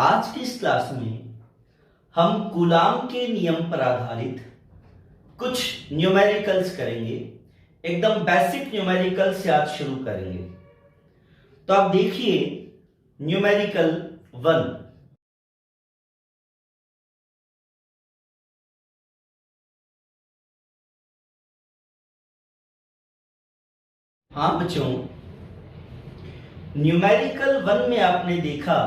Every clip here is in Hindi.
आज की इस क्लास में हम कूलाम के नियम पर आधारित कुछ न्यूमेरिकल्स करेंगे। एकदम बेसिक न्यूमेरिकल से आज शुरू करेंगे। तो आप देखिए न्यूमेरिकल 1। हाँ बच्चों, न्यूमेरिकल 1 में आपने देखा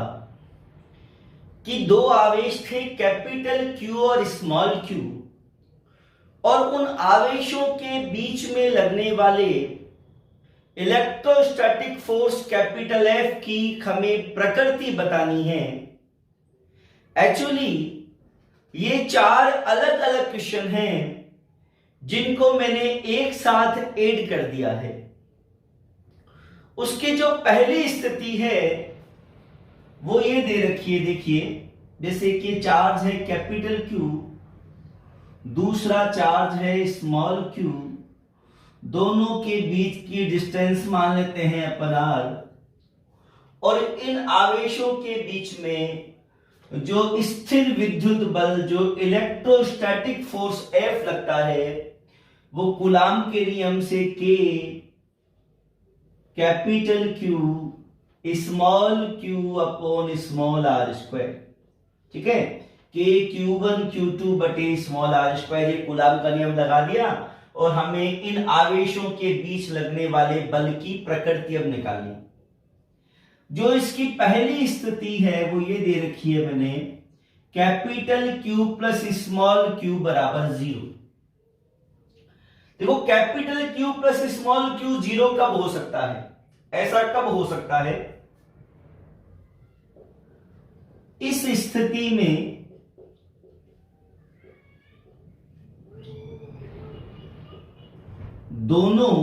कि दो आवेश थे, कैपिटल क्यू और स्मॉल क्यू, और उन आवेशों के बीच में लगने वाले इलेक्ट्रोस्टैटिक फोर्स कैपिटल एफ की हमें प्रकृति बतानी है। एक्चुअली ये चार अलग अलग क्वेश्चन हैं जिनको मैंने एक साथ ऐड कर दिया है। उसकी जो पहली स्थिति है वो ये दे रखी है, देखिए, जैसे कि चार्ज है कैपिटल क्यू, दूसरा चार्ज है स्मॉल क्यू, दोनों के बीच की डिस्टेंस मान लेते हैं अपन आर, और इन आवेशों के बीच में जो स्थिर विद्युत बल, जो इलेक्ट्रोस्टैटिक फोर्स एफ लगता है, वो कूलाम के नियम से के capital Q small Q upon small r square, ठीक है, के Q1 Q2 बटे स्मॉल आर स्क्वायर, ये कूलाम का नियम लगा दिया। और हमें इन आवेशों के बीच लगने वाले बल की प्रकृति अब निकालनी। जो इसकी पहली स्थिति है वो ये दे रखी है मैंने, capital Q plus small Q बराबर 0। देखो capital Q plus small Q 0 कब हो सकता है? ऐसा कब हो सकता है? इस स्थिति में दोनों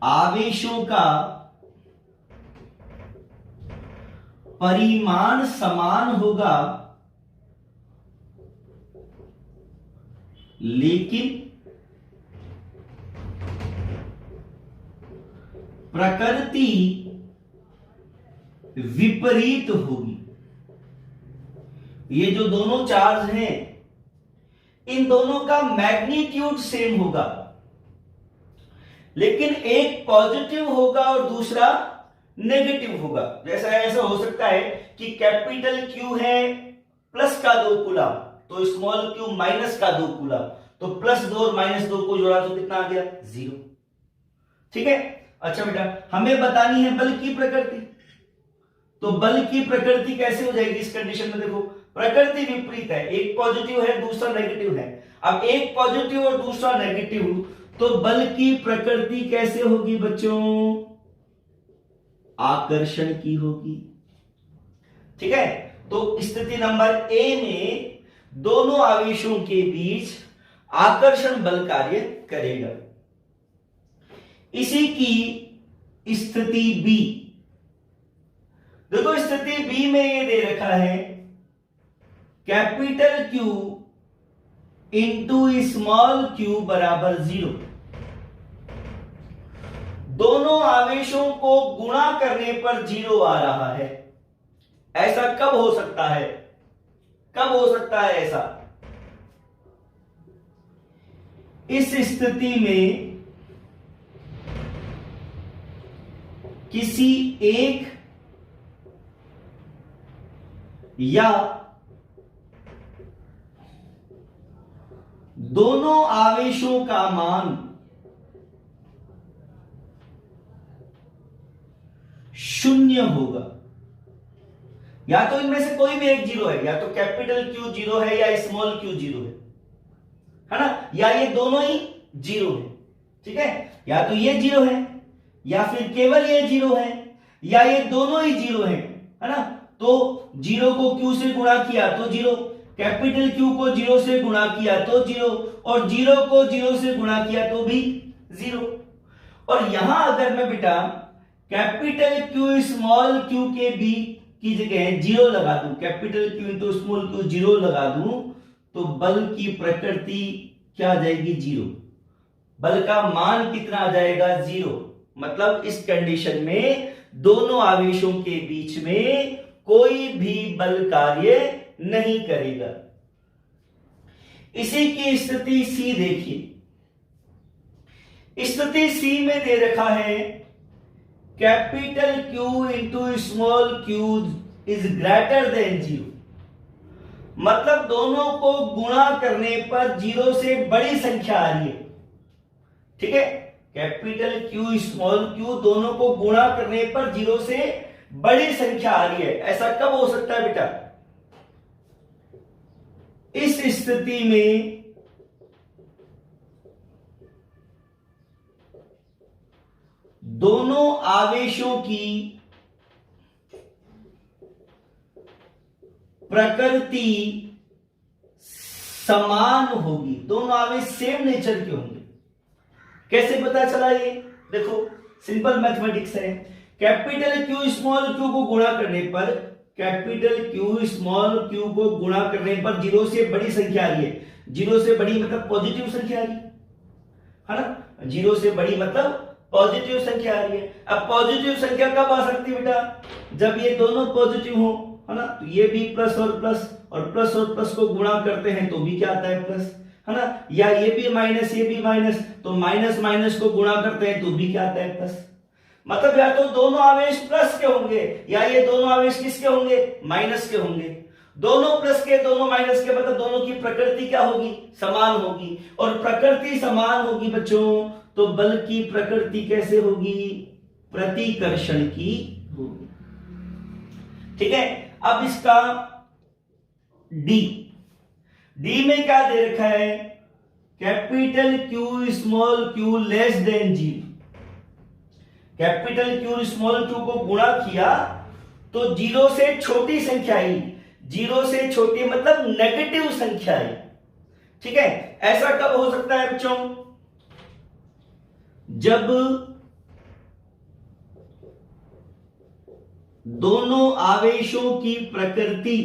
आवेशों का परिमाण समान होगा, लेकिन प्रकृति विपरीत होगी। ये जो दोनों चार्ज हैं, इन दोनों का मैग्नीट्यूड सेम होगा, लेकिन एक पॉजिटिव होगा और दूसरा नेगेटिव होगा। जैसा ऐसा हो सकता है कि कैपिटल क्यू है प्लस का 2 कूलम, तो स्मॉल क्यू माइनस का 2 कूलम, तो प्लस 2 और माइनस 2 को जोड़ा तो कितना आ गया? 0। ठीक है। अच्छा बेटा, हमें बतानी है बल की प्रकृति। तो बल की प्रकृति कैसे हो जाएगी इस कंडीशन में? देखो प्रकृति विपरीत है, एक पॉजिटिव है दूसरा नेगेटिव है। अब एक पॉजिटिव और दूसरा नेगेटिव, तो बल की प्रकृति कैसे होगी बच्चों? आकर्षण की होगी। ठीक है। तो स्थिति नंबर ए में दोनों आवेशों के बीच आकर्षण बल कार्य करेगा। इसी की स्थिति बी, देखो स्थिति बी में ये दे रखा है capital Q into small Q बराबर 0। दोनों आवेशों को गुणा करने पर 0 आ रहा है। ऐसा कब हो सकता है? कब हो सकता है ऐसा? इस स्थिति में किसी एक या दोनों आवेशों का मान शून्य होगा। या तो इनमें से कोई भी एक 0 है, या तो कैपिटल क्यू 0 है या स्मॉल क्यू 0 है ना, या ये दोनों ही 0 है। ठीक है। या तो ये 0 है, या फिर केवल ये 0 है, या ये दोनों ही 0 है ना। तो 0 को Q से गुणा किया तो 0, कैपिटल Q को 0 से गुणा किया तो 0, और 0 को 0 से गुणा किया तो भी 0। और यहां अगर मैं बेटा कैपिटल Q स्मॉल q के बी की जगह 0 लगा दूं, capital Q into small q 0 लगा दूं, तो बल की प्रकृति क्या आ जाएगी? 0। बल का मान कितना आ जाएगा? 0। मतलब इस कंडीशन में दोनों आवेशों के बीच में कोई भी बल कार्य नहीं करेगा। इसी की स्थिति सी देखिए। स्थिति सी में दे रखा है capital Q into small q is greater than 0। मतलब दोनों को गुणा करने पर 0 से बड़ी संख्या आ रही है। ठीक है, कैपिटल Q स्मॉल q दोनों को गुणा करने पर 0 से बड़ी संख्या आ रही है। ऐसा कब हो सकता है बेटा? इस स्थिति में दोनों आवेशों की प्रकृति समान होगी। दोनों आवेश सेम नेचर के होंगे। कैसे पता चला ये? देखो, सिंपल मैथमेटिक्स है। कैपिटल Q स्मॉल q को गुणा करने पर, कैपिटल Q स्मॉल q को गुणा करने पर 0 से बड़ी संख्या आ रही है। 0 से बड़ी मतलब पॉजिटिव संख्या आ रही है ना? 0 से बड़ी मतलब पॉजिटिव संख्या आ रही है। अब पॉजिटिव संख्या कब आ सकती है बेटा? जब ये दोनों पॉजिटिव हो, है ना? तो ये भी प्लस और प्लस को गुणा करते हैं तो भी क्या आता है? प्लस, है ना? या ये भी माइनस, तो माइनस माइनस को गुणा करते हैं तो भी क्या आता है? प्लस। मतलब या तो दोनों आवेश प्लस के होंगे या ये दोनों आवेश किसके होंगे? माइनस के होंगे। दोनों प्लस के दोनों माइनस के मतलब दोनों की प्रकृति क्या होगी? समान होगी। और प्रकृति समान होगी बच्चों, तो बल की प्रकृति कैसे होगी? प्रतिकर्षण की होगी। ठीक है, अब इसका डी में क्या दे रखा है? Capital Q small q less than 0। Capital Q small q को गुणा किया तो 0 से छोटी संख्या आई। 0 से छोटी मतलब नेगेटिव संख्या आई। ठीक है, ऐसा कब हो सकता है बच्चों? जब दोनों आवेशों की प्रकृति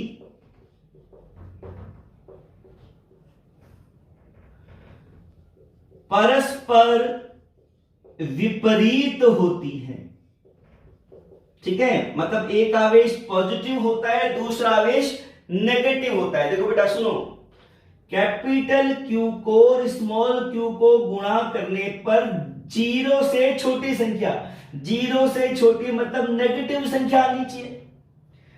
परस्पर विपरीत होती है। ठीक है, मतलब एक आवेश पॉजिटिव होता है, दूसरा आवेश नेगेटिव होता है। देखो बेटा सुनो, कैपिटल Q को स्मॉल q को गुणा करने पर 0 से छोटी संख्या, 0 से छोटी मतलब नेगेटिव संख्या आनी चाहिए।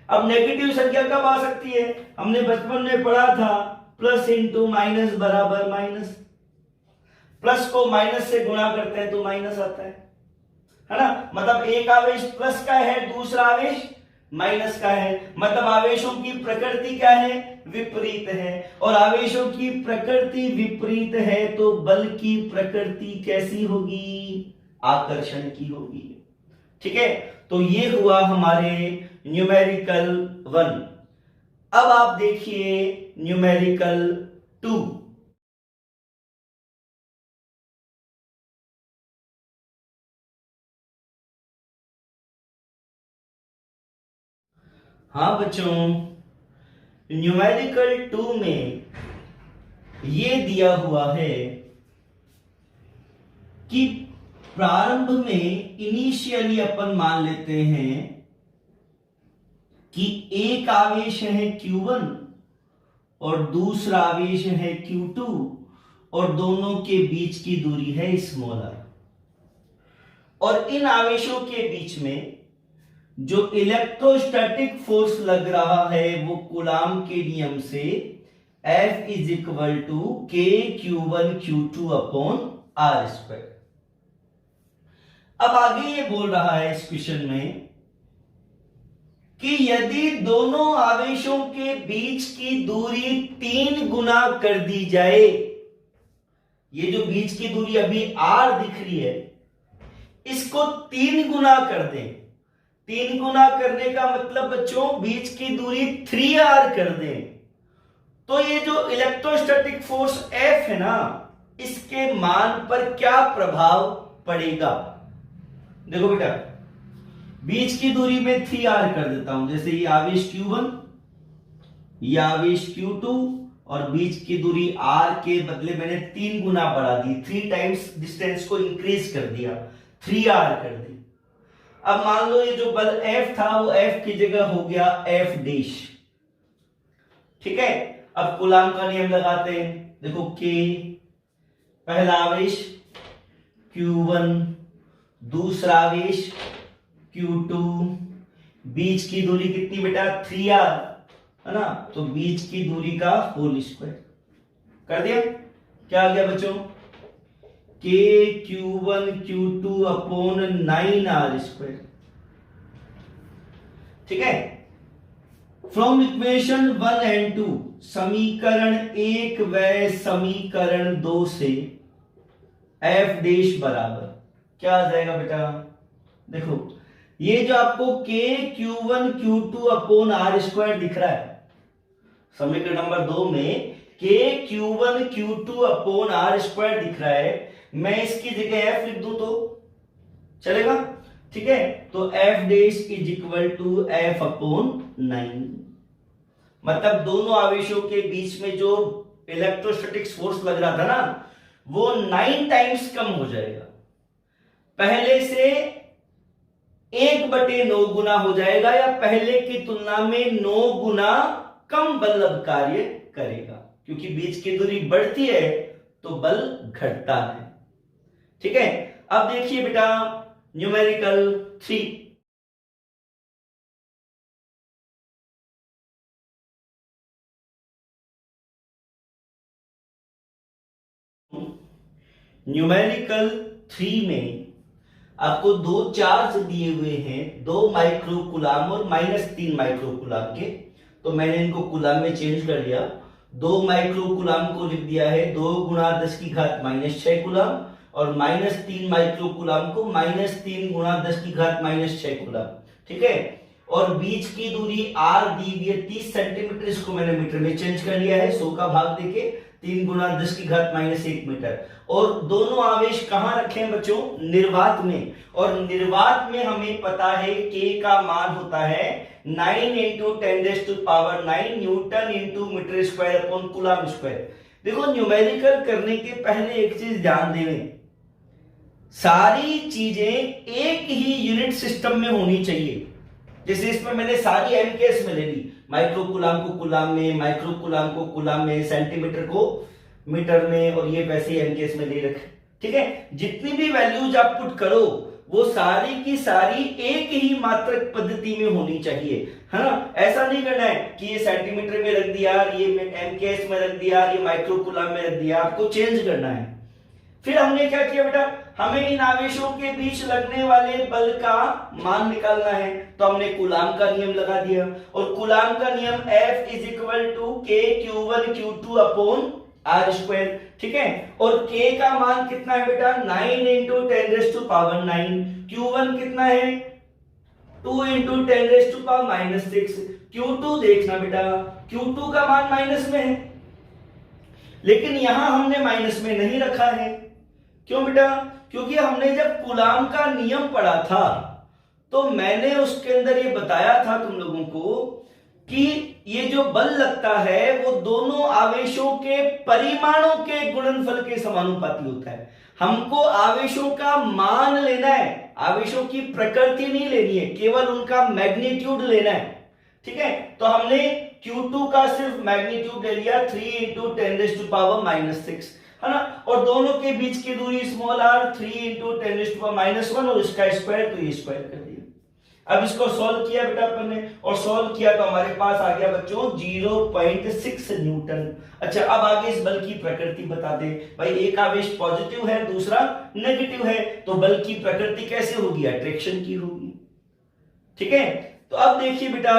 अब नेगेटिव संख्या कब आ सकती है? हमने बचपन में पढ़ा था, प्लस इंटू माइनस बराबर माइनस। प्लस को माइनस से गुणा करते हैं तो माइनस आता है ना? मतलब एक आवेश प्लस का है, दूसरा आवेश माइनस का है। मतलब आवेशों की प्रकृति क्या है? विपरीत है। और आवेशों की प्रकृति विपरीत है तो बल की प्रकृति कैसी होगी? आकर्षण की होगी। ठीक है, तो ये हुआ हमारे न्यूमेरिकल 1। अब आप देखिए न्यूमेरिकल 2। हाँ बच्चों, न्यूमेरिकल 2 में ये दिया हुआ है कि प्रारंभ में इनिशियली अपन मान लेते हैं कि एक आवेश है Q1 और दूसरा आवेश है Q2 और दोनों के बीच की दूरी है स्मॉल r। और इन आवेशों के बीच में जो इलेक्ट्रोस्टैटिक फोर्स लग रहा है वो कूलाम के नियम से F is equal to k Q1 Q2 upon R square. अब आगे ये बोल रहा है इस क्वेश्चन में कि यदि दोनों आवेशों के बीच की दूरी 3 गुना कर दी जाए, ये जो बीच की दूरी अभी R दिख रही है इसको 3 गुना कर दें। 3 गुना करने का मतलब बच्चों बीच की दूरी 3R कर दें, तो ये जो इलेक्ट्रोस्टैटिक फोर्स F है ना, इसके मान पर क्या प्रभाव पड़ेगा? देखो बेटा, बीच की दूरी में 3R कर देता हूं। जैसे ये आवेश Q1, ये आवेश Q2 और बीच की दूरी R के बदले मैंने 3 गुना बढ़ा दी, 3 टाइम्स डिस्टेंस को इंक्रीज कर दिया, 3R कर दी। अब मान लो ये जो बल F था वो F की जगह हो गया F डैश, ठीक है। अब कूलाम का नियम लगाते हैं। देखो K पहला आवेश Q1, दूसरा आवेश Q2, बीच की दूरी कितनी बेटा 3r, है ना, तो बीच की दूरी का होल स्क्वायर कर दिया। क्या आ गया बच्चों, K Q1 Q2 upon 9r square, ठीक है। फ्रॉम इक्वेशन 1 एंड 2, समीकरण 1 व समीकरण 2 से F डैश बराबर क्या आ जाएगा बेटा, देखो ये जो आपको K Q1 Q2 upon r square दिख रहा है समीकरण नंबर 2 में, K Q1 Q2 upon r square दिख रहा है, मैं इसकी जगह F लिख दूं तो चलेगा, ठीक है। तो F dash is equal to F upon 9, मतलब दोनों आवेशों के बीच में जो इलेक्ट्रोस्टैटिक फोर्स लग रहा था ना वो 9 टाइम्स कम हो जाएगा, पहले से 1/9 गुना हो जाएगा, या पहले की तुलना में 9 गुना कम बल अब कार्य करेगा, क्योंकि बीच की दूरी बढ़ती है तो बल घटता है, ठीक है। अब देखिए बेटा न्यूमेरिकल 3, न्यूमेरिकल 3 में आपको दो चार्ज दिए हुए हैं, 2 माइक्रो कूलाम और -3 माइक्रो कूलाम के, तो मैंने इनको कूलाम में चेंज कर लिया। 2 माइक्रो कूलाम को लिख दिया है 2 गुणा 10 की घात -6 कूलाम, और -3 माइक्रो कूलाम को -3 गुणा 10 की घात -6 कूलाम, ठीक है। और बीच की दूरी r दी हुई है 30 सेंटीमीटर, इसको मैंने मीटर में चेंज कर लिया है, 100 का भाग देके 3 गुणा 10 की घात -1 मीटर। और दोनों आवेश कहां रखे हैं बच्चों, निर्वात में, और निर्वात में हमें पता है K का मान होता है 9 × 10⁻⁹ newton into metre square upon coulomb square. देखो न्यूमेरिकल करने के पहले एक चीज ध्यान दें, सारी चीजें एक ही यूनिट सिस्टम में होनी चाहिए। जैसे इसमें मैंने सारी एमकेएस में ले ली, माइक्रो कूलाम को कूलाम में, माइक्रो कूलाम को कूलाम में, सेंटीमीटर को मीटर में, और ये वैसे ही एमकेएस में ले रखे, ठीक है। जितनी भी वैल्यूज आप पुट करो वो सारी की सारी एक ही मात्रक पद्धति में होनी चाहिए, है ना। ऐसा नहीं करना है कि ये सेंटीमीटर में रख दिया, ये एमकेएस में रख दिया, ये माइक्रो कूलाम में रख दिया, आपको चेंज करना है। फिर हमने क्या किया बेटा, हमें इन आवेशों के बीच लगने वाले बल का मान निकालना है, तो हमने कूलाम का नियम लगा दिया, और कूलाम का नियम F is equal to K Q1 Q2 upon r square, ठीक है। और K का मान कितना है बेटा 9 × 10⁻⁹, Q1 कितना है 2 × 10⁻⁻⁶, Q2 देखना बेटा, Q2 का मान माइनस में है, लेकिन यहां हमने माइनस में नहीं रखा है। क्यों बेटा, क्योंकि हमने जब कूलाम का नियम पढ़ा था तो मैंने उसके अंदर ये बताया था तुम लोगों को कि ये जो बल लगता है वो दोनों आवेशों के परिमाणों के गुणनफल के समानुपाती होता है। हमको आवेशों का मान लेना है, आवेशों की प्रकृति नहीं लेनी है, केवल उनका मैग्नीट्यूड लेना है, ठीक है। तो हमने Q2 का सिर्फ मैग्नीट्यूड ले लिया 3 × 10⁻⁻⁶, है ना, और दोनों के बीच की दूरी स्मॉल r 3 × 10⁻⁻⁴, और इसका स्क्वायर तो ये स्क्वायर कर दिया। अब इसको सॉल्व किया बेटा अपन ने, और सॉल्व किया तो हमारे पास आ गया बच्चों 0.6 न्यूटन। अच्छा, अब आगे इस बल की प्रकृति बता दे भाई, एक आवेश पॉजिटिव है दूसरा नेगेटिव है, तो बल की प्रकृति कैसे होगी, अट्रैक्शन की होगी, ठीक है। तो अब देखिए बेटा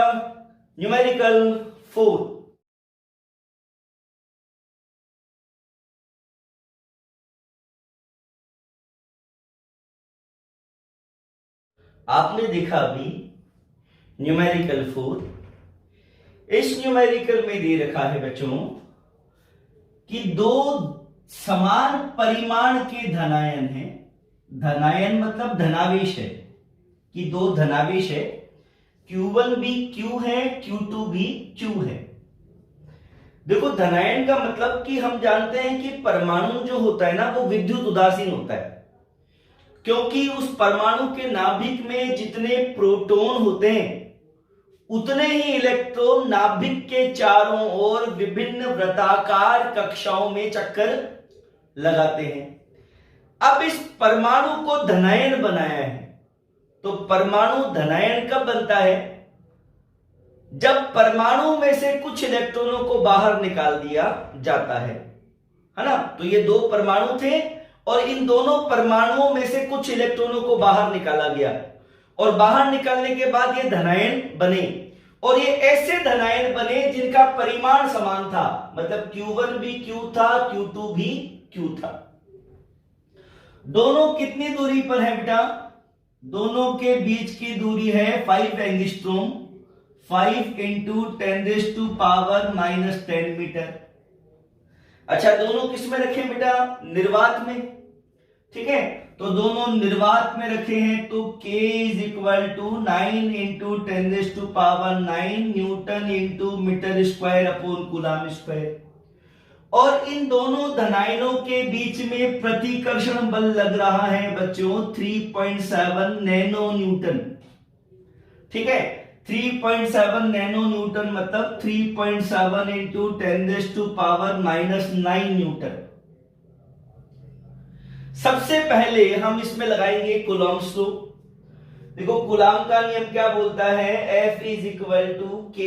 न्यूमेरिकल 4, आपने देखा अभी न्यूमेरिकल 4, इस न्यूमेरिकल में दे रखा है बच्चों कि दो समान परिमाण के धनायन है, धनायन मतलब धनावेश है, कि दो धनावेश है, Q1 भी Q है, Q2 भी Q है। देखो धनायन का मतलब कि हम जानते हैं कि परमाणु जो होता है ना वो विद्युत उदासीन होता है, क्योंकि उस परमाणु के नाभिक में जितने प्रोटॉन होते हैं उतने ही इलेक्ट्रॉन नाभिक के चारों ओर विभिन्न वृत्ताकार कक्षाओं में चक्कर लगाते हैं। अब इस परमाणु को धनायन बनाया है, तो परमाणु धनायन कब बनता है? जब परमाणु में से कुछ इलेक्ट्रॉनों को बाहर निकाल दिया जाता है ना। तो ये दो परमाणु थे और इन दोनों परमाणुओं में से कुछ इलेक्ट्रॉनों को बाहर निकाला गया और बाहर निकालने के बाद ये धनायन बने, और ये ऐसे धनायन बने जिनका परिमाण समान था, मतलब Q1 भी Q था, Q2 भी Q था। दोनों कितनी दूरी पर है बेटा? दोनों के बीच की दूरी है 5 एंगस्ट्रॉम, 5 इंटू 10⁻⁻10 मीटर। अच्छा, दोनों किस में रखे बेटा? निर्वात में। ठीक है, तो दोनों निर्वात में रखे हैं, तो K is equal to 9 into 10⁻9 newton into metre square upon coulomb square. और इन दोनों धनायनों के बीच में प्रतिकर्षण बल लग रहा है बच्चों 3.7 नैनो न्यूटन। ठीक है, 3.7 नैनो न्यूटन मतलब 3.7 इंटू 10⁻⁻9 न्यूटन। सबसे पहले हम इसमें लगाएंगे कूलम्ब्स लॉ। देखो कूलम का नियम क्या बोलता है? F is equal to K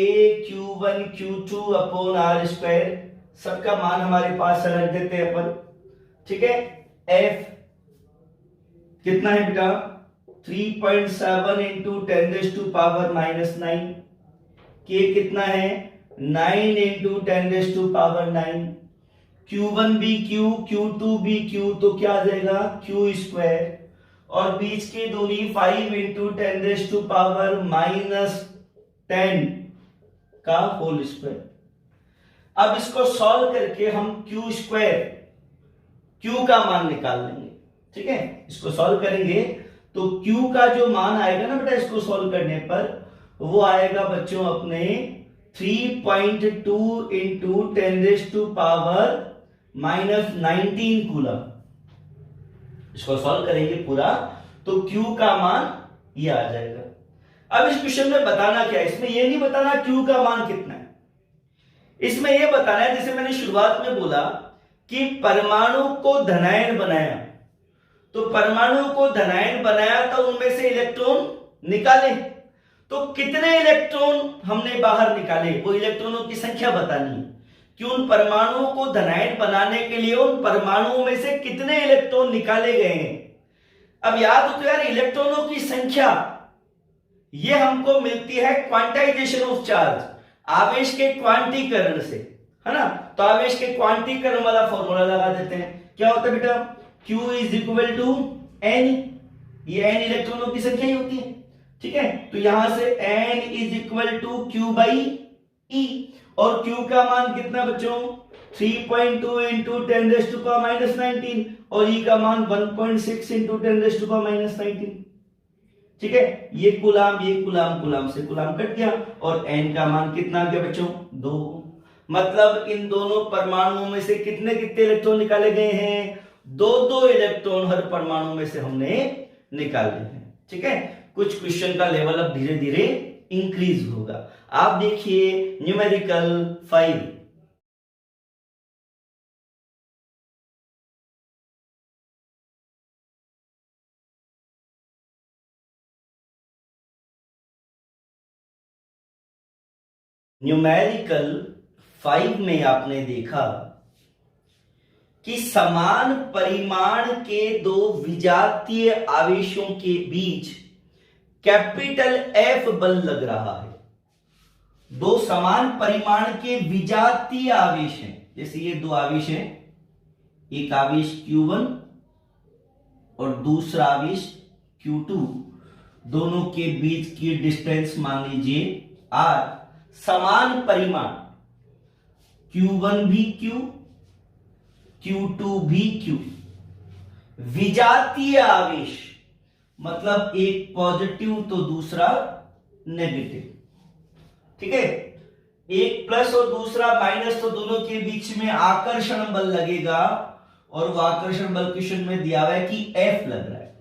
Q1 Q2 upon R square. सबका मान हमारे पास रख देते हैं अपन। ठीक है, F कितना है बेटा? 3.7 इंटू 10⁻⁻9। K कितना है? 9 इंटू 10⁻9। Q1 भी Q, Q2 भी Q, तो क्या आ जाएगा? Q square. और बीच की दूरी 5 इंटू 10⁻⁻10 का होल स्क्वायर। अब इसको सॉल्व करके हम Q स्क्वायर, Q का मान निकाल लेंगे। ठीक है, इसको सॉल्व करेंगे तो Q का जो मान आएगा ना बेटा, इसको सॉल्व करने पर वो आएगा बच्चों अपने 3.2 इंटू 10⁻⁻19 कूलम। इसको सॉल्व करेंगे पूरा तो Q का मान ये आ जाएगा। अब इस क्वेश्चन में बताना क्या है? इसमें ये नहीं बताना Q का मान कितना है, इसमें यह बताना है, जैसे मैंने शुरुआत में बोला कि परमाणु को धनायन बनाया, तो परमाणु को धनायन बनाया तो उनमें से इलेक्ट्रॉन निकाले। तो कितने इलेक्ट्रॉन हमने बाहर निकाले, वो इलेक्ट्रॉनों की संख्या बतानी है कि उन परमाणुओं को धनायन बनाने के लिए उन परमाणुओं में से कितने इलेक्ट्रॉन निकाले गए हैं। अब याद हो तो यार, इलेक्ट्रॉनों की संख्या ये हमको मिलती है क्वांटाइजेशन ऑफ चार्ज, आवेश के क्वांटीकरण से, है ना। तो आवेश के क्वांटीकरण वाला फॉर्मूला लगा देते हैं। क्या होता है बेटा? Q is equal to N, ये N इलेक्ट्रॉनों की संख्या ही होती है। ठीक है, तो यहां से N is equal to Q by E, और Q का मान कितना बच्चों? 3.2 इंटू 10⁻⁻19 और E का मान 1.6 इंटू 10⁻⁻19। ठीक है, ये कूलम कूलम से कूलम कट गया और N का मान कितना आ गया बच्चों? 2। मतलब इन दोनों परमाणुओं में से कितने कितने इलेक्ट्रॉन निकाले गए हैं? 2-2 इलेक्ट्रॉन हर परमाणु में से हमने निकाले हैं। ठीक है, कुछ क्वेश्चन का लेवल अब धीरे धीरे इंक्रीज होगा। आप देखिए न्यूमेरिकल 5। न्यूमेरिकल 5 में आपने देखा कि समान परिमाण के दो विजातीय आवेशों के बीच कैपिटल F बल लग रहा है। दो समान परिमाण के विजातीय आवेश हैं, जैसे ये दो आवेश हैं, एक आवेश Q1 और दूसरा आवेश Q2, दोनों के बीच की डिस्टेंस मान लीजिए R। समान परिमाण Q1 भी Q, Q2 भी Q। विजातीय आवेश मतलब एक पॉजिटिव तो दूसरा नेगेटिव। ठीक है, एक प्लस और दूसरा माइनस, तो दोनों के बीच में आकर्षण बल लगेगा, और वो आकर्षण बल क्वेश्चन में दिया हुआ है कि F लग रहा है।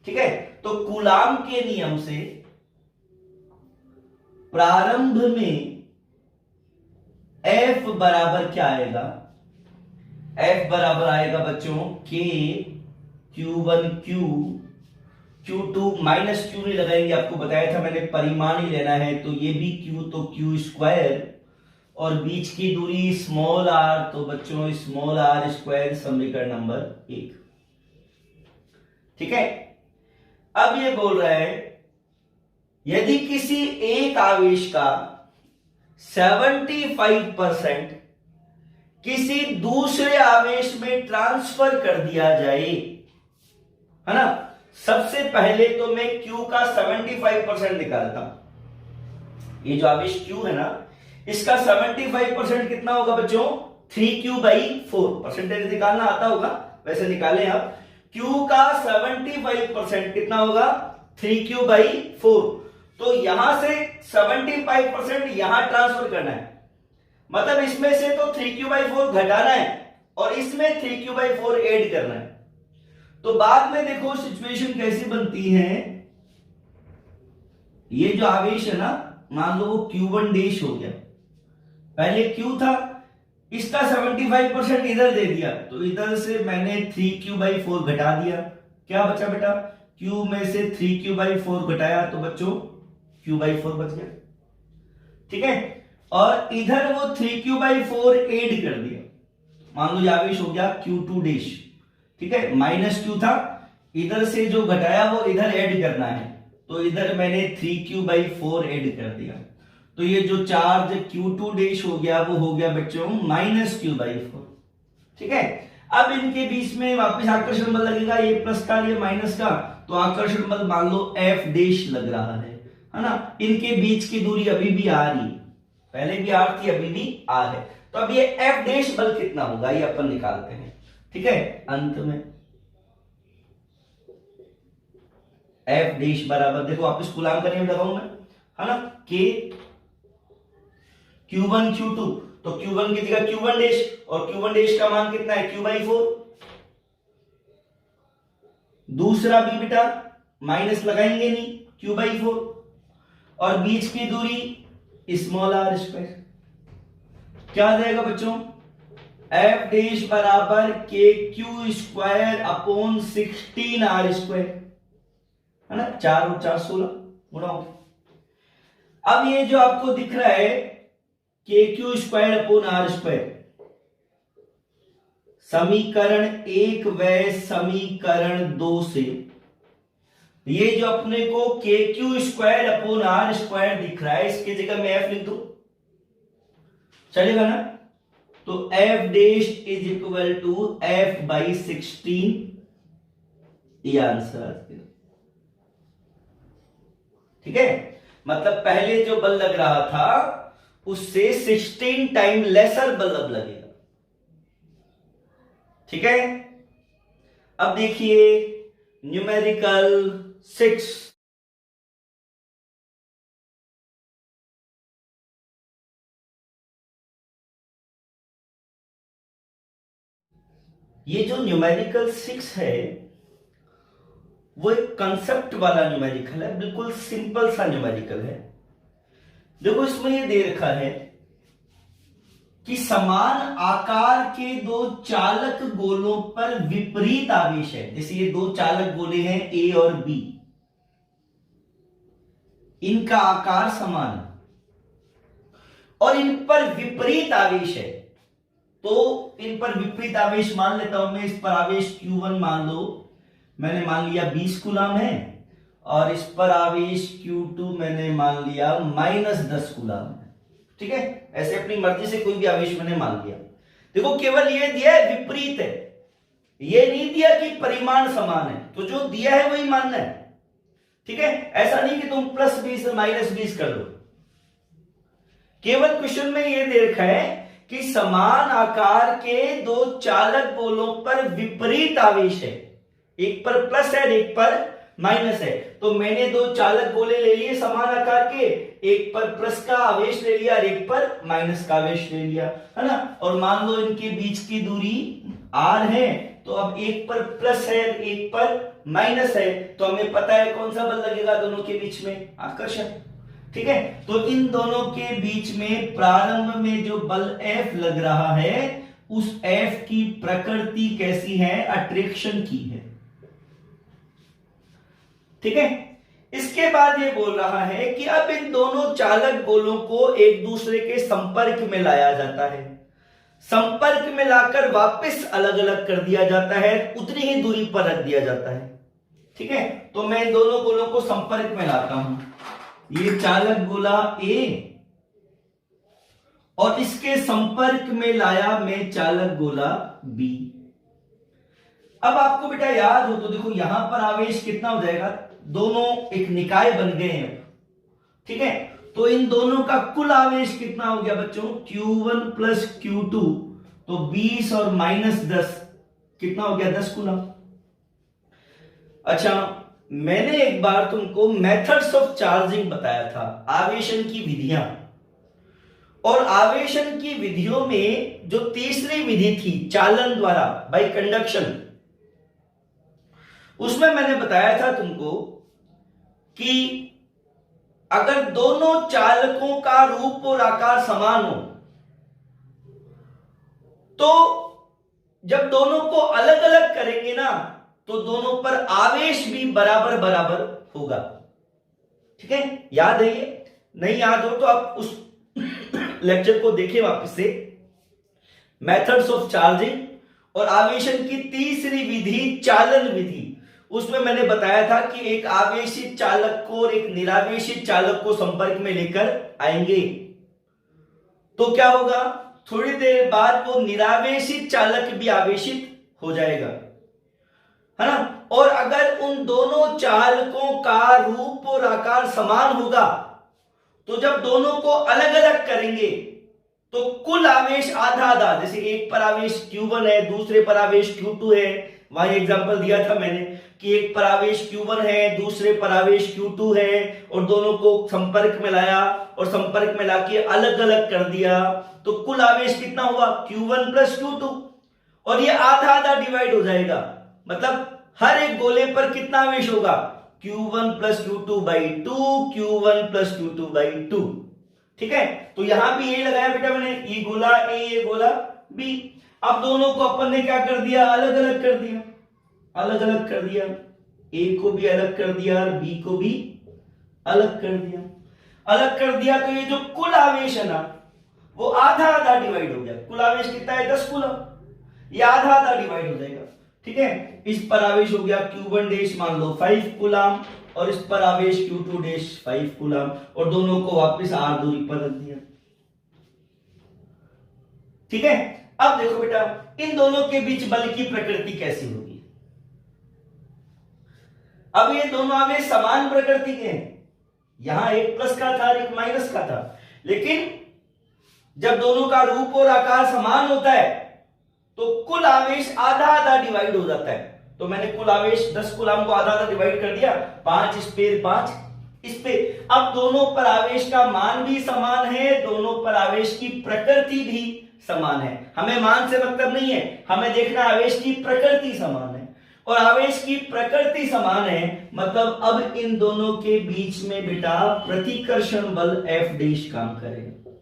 ठीक है, तो कूलाम के नियम से प्रारंभ में F बराबर क्या आएगा? F बराबर आएगा बच्चों K Q1 Q Q2 minus Q नहीं लगाएंगे, आपको बताया था मैंने परिमाण ही लेना है, तो ये भी Q तो Q स्क्वायर और बीच की दूरी स्मॉल r, तो बच्चों स्मॉल r स्क्वायर समीकरण नंबर 1। ठीक है, अब ये बोल रहा है यदि किसी एक आवेश का 75% किसी दूसरे आवेश में ट्रांसफर कर दिया जाए, है ना। सबसे पहले तो मैं Q का 75% निकालता हूं। ये जो आवेश Q है ना, इसका 75% कितना होगा बच्चों? 3Q/4। परसेंटेज निकालना आता होगा, वैसे निकालें आप। Q का 75% कितना होगा? 3Q/4। तो यहां से 75% यहां ट्रांसफर करना है, मतलब इसमें से तो 3Q/4 घटाना है और इसमें 3Q/4 ऐड करना है। तो बाद में देखो सिचुएशन कैसी बनती है। ये जो आवेश है ना, मान लो वो Q1 डैश हो गया, पहले Q था, इसका 75% इधर दे दिया, तो इधर से मैंने 3Q/4 घटा दिया। क्या बचा बेटा? Q में से 3Q/4 घटाया तो बच्चों Q/4 बच गया। ठीक है, और इधर वो 3Q/4 ऐड कर दिया, मान लो ये आवेश हो गया Q2 डैश। ठीक है, माइनस Q था, इधर से जो घटाया वो इधर ऐड करना है, तो इधर मैंने 3Q/4 ऐड कर दिया, तो ये जो चार्ज Q2 डैश हो गया वो हो गया बच्चों -Q/4। ठीक है, अब इनके बीच में वापस आकर्षण बल लगेगा, ये प्लस का ये माइनस का, तो आकर्षण बल मान लो F डैश लग रहा है ना। इनके बीच की दूरी अभी भी R ही, पहले भी R थी अभी भी R है, तो अब ये F डैश बल कितना होगा ये अपन निकालते हैं। ठीक है, अंत में F डैश बराबर, देखो वापस कूलाम का नियम लगाऊंगा, है ना, K Q1 Q2, तो Q1 की जगह Q1 डैश, और Q1 डैश का मान कितना है? Q/4। दूसरा भी बेटा माइनस लगाएंगे नहीं, Q/4, और बीच की दूरी स्मॉल r स्क्वायर। क्या आ जाएगा बच्चों? F डैश बराबर KQ square upon 16r square, है ना। 4 और 4 16 गुणा। अब ये जो आपको दिख रहा है KQ square upon R square, समीकरण 1 व समीकरण 2 से ये जो अपने को KQ square upon R square दिख रहा है, इसकी जगह मैं F लिख दूं, चलेगा ना। तो F dash is equal to F/16, ये आंसर आ गया। ठीक है, मतलब पहले जो बल लग रहा था उससे 16 टाइम लेसर बल अब लगेगा। ठीक है, अब देखिए न्यूमेरिकल 6। ये जो न्यूमेरिकल 6 है वो एक कंसेप्ट वाला न्यूमेरिकल है, बिल्कुल सिंपल सा न्यूमेरिकल है। देखो इसमें ये दे रखा है कि समान आकार के दो चालक गोलों पर विपरीत आवेश है। जैसे ये दो चालक गोले हैं A और B, इनका आकार समान है और इन पर विपरीत आवेश है, तो इन पर विपरीत आवेश मान लेता हूं मैं। इस पर आवेश Q1 मान लो, मैंने मान लिया 20 कूलाम है, और इस पर आवेश Q2 मैंने मान लिया -10 कूलाम है। ठीक है, ऐसे अपनी मर्जी से कोई भी आवेश मैंने मान लिया। देखो केवल ये दिया है विपरीत है, ये नहीं दिया कि परिमाण समान है, तो जो दिया है वही मानना है। ठीक है, ऐसा नहीं कि तुम +20 से -20 कर दो। केवल क्वेश्चन में ये दे रखा है कि समान आकार के दो चालक गोलों पर विपरीत आवेश है, एक पर प्लस है एक पर माइनस है। तो मैंने दो चालक गोले ले लिए समान आकार के, एक पर प्लस का आवेश ले लिया और एक पर माइनस का आवेश ले लिया, है ना। और मान लो इनके बीच की दूरी r है, तो अब एक पर प्लस है, एक पर माइनस है, तो हमें पता है कौन सा बल लगेगा दोनों के बीच में, आकर्षण। ठीक है, तो इन दोनों के बीच में प्रारंभ में जो बल F लग रहा है, उस F की प्रकृति कैसी है, अट्रैक्शन की है। ठीक है, इसके बाद ये बोल रहा है कि अब इन दोनों चालक गोलों को एक दूसरे के संपर्क में लाया जाता है, संपर्क में लाकर वापस अलग अलग कर दिया जाता है, उतनी ही दूरी पर रख दिया जाता है। ठीक है, तो मैं इन दोनों गोलों को संपर्क में लाता हूं, ये चालक गोला A और इसके संपर्क में लाया मैं चालक गोला B। अब आपको बेटा याद हो तो देखो यहां पर आवेश कितना हो जाएगा, दोनों एक निकाय बन गए हैं। ठीक है, तो इन दोनों का कुल आवेश कितना हो गया बच्चों, Q1 प्लस Q2, तो 20 और माइनस 10 कितना हो गया, 10 कूलम। अच्छा, मैंने एक बार तुमको मेथड्स ऑफ चार्जिंग बताया था, आवेशन की विधियां, और आवेशन की विधियों में जो तीसरी विधि थी चालन द्वारा, बाय कंडक्शन, उसमें मैंने बताया था तुमको कि अगर दोनों चालकों का रूप और आकार समान हो, तो जब दोनों को अलग अलग करेंगे ना, तो दोनों पर आवेश भी बराबर बराबर होगा। ठीक है, याद है ये? नहीं याद हो तो आप उस लेक्चर को देखें वापस से, मेथड्स ऑफ चार्जिंग और आवेशन की तीसरी विधि चालन विधि। उसमें मैंने बताया था कि एक आवेशित चालक को और एक निरावेशित चालक को संपर्क में लेकर आएंगे, तो क्या होगा, थोड़ी देर बाद वो निरावेशित चालक भी आवेशित हो जाएगा, है ना। और अगर उन दोनों चालकों का रूप और आकार समान होगा, तो जब दोनों को अलग अलग करेंगे तो कुल आवेश आधा आधा, जैसे एक पर आवेश Q1 है, दूसरे पर आवेश Q2 है, वहां एग्जांपल दिया था मैंने कि एक पर आवेश Q1 है, दूसरे पर आवेश Q2 है, और दोनों को संपर्क में लाया और संपर्क में लाके अलग अलग कर दिया, तो कुल आवेश कितना हुआ, Q1 प्लस Q2, और ये आधा आधा डिवाइड हो जाएगा, मतलब हर एक गोले पर कितना आवेश होगा, Q1 plus Q2 by 2, Q1 plus Q2 by 2। ठीक है, तो यहां भी यही लगाया बेटा मैंने, ये गोला A, ये गोला B। अब दोनों को अपन ने क्या कर दिया, अलग अलग कर दिया, अलग अलग कर दिया, A को भी अलग कर दिया और B को भी अलग कर दिया, अलग कर दिया, तो ये जो कुल आवेश है ना, वो आधा आधा डिवाइड हो गया। कुल आवेश कितना है, 10 कूलम, ये आधा आधा डिवाइड हो जाएगा। ठीक है, इस पर आवेश हो गया Q1 डैश मान लो 5 कूलम, और इस पर आवेश Q2 डैश 5 कूलम, और दोनों को वापस R दूरी पर रख दिया। ठीक है, अब देखो बेटा इन दोनों के बीच बल की प्रकृति कैसी होगी। अब ये दोनों आवेश समान प्रकृति के हैं, यहां एक प्लस का था एक माइनस का था, लेकिन जब दोनों का रूप और आकार समान होता है तो कुल आवेश आधा आधा डिवाइड हो जाता है। तो मैंने कुल आवेश 10 कूलम को आधा आधा डिवाइड कर दिया, 5 इस पे 5 इस पे। अब दोनों पर आवेश का मान भी समान है, दोनों पर आवेश की प्रकृति भी समान है। हमें मान से मतलब नहीं है, हमें देखना आवेश की प्रकृति समान है, और आवेश की प्रकृति समान है मतलब अब इन दोनों के बीच में बेटा प्रतिकर्षण बल F डैश काम करेगा।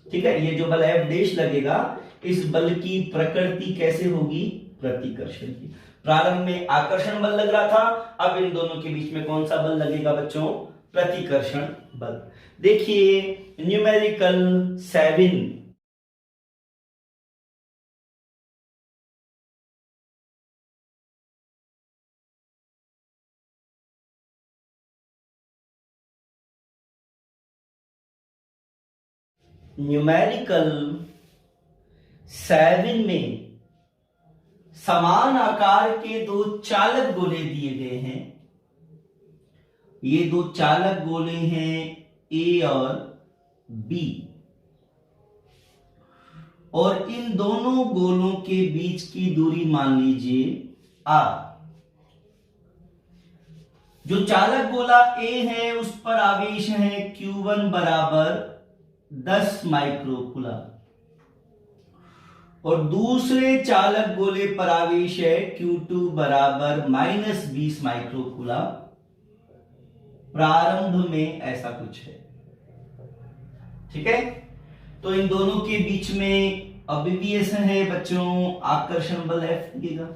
ठीक है, ये जो बल F डैश लगेगा, इस बल की प्रकृति कैसे होगी, प्रतिकर्षण की। प्रारंभ में आकर्षण बल लग रहा था, अब इन दोनों के बीच में कौन सा बल लगेगा बच्चों, प्रतिकर्षण बल। देखिए न्यूमेरिकल 7, न्यूमेरिकल 7 में समान आकार के दो चालक गोले दिए गए हैं। ये दो चालक गोले हैं A और B, और इन दोनों गोलों के बीच की दूरी मान लीजिए R। जो चालक गोला A है उस पर आवेश है Q1 बराबर 10 माइक्रोकूलम, और दूसरे चालक गोले पर आवेश है Q2 बराबर -20 माइक्रोकूलम। प्रारंभ में ऐसा कुछ है। ठीक है, तो इन दोनों के बीच में अभिविएशन है बच्चों, आकर्षण बल F लगेगा।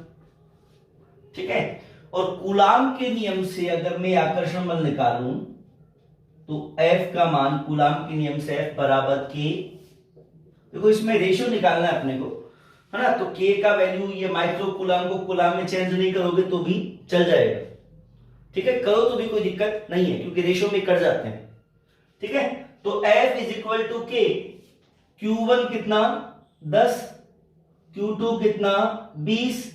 ठीक है, और कूलाम के नियम से अगर मैं आकर्षण बल निकालूं तो F का मान कूलाम के नियम से F बराबर K, देखो इसमें रेशियो निकालना है अपने को, है ना। तो K का वैल्यू ये माइक्रो कूलाम को कूलाम में चेंज नहीं करोगे तो भी चल जाएगा। ठीक है, करो तो भी कोई दिक्कत नहीं है क्योंकि रेशियो में कट जाते हैं। ठीक है, तो F is equal to K, Q1 कितना 10, Q2 कितना 20,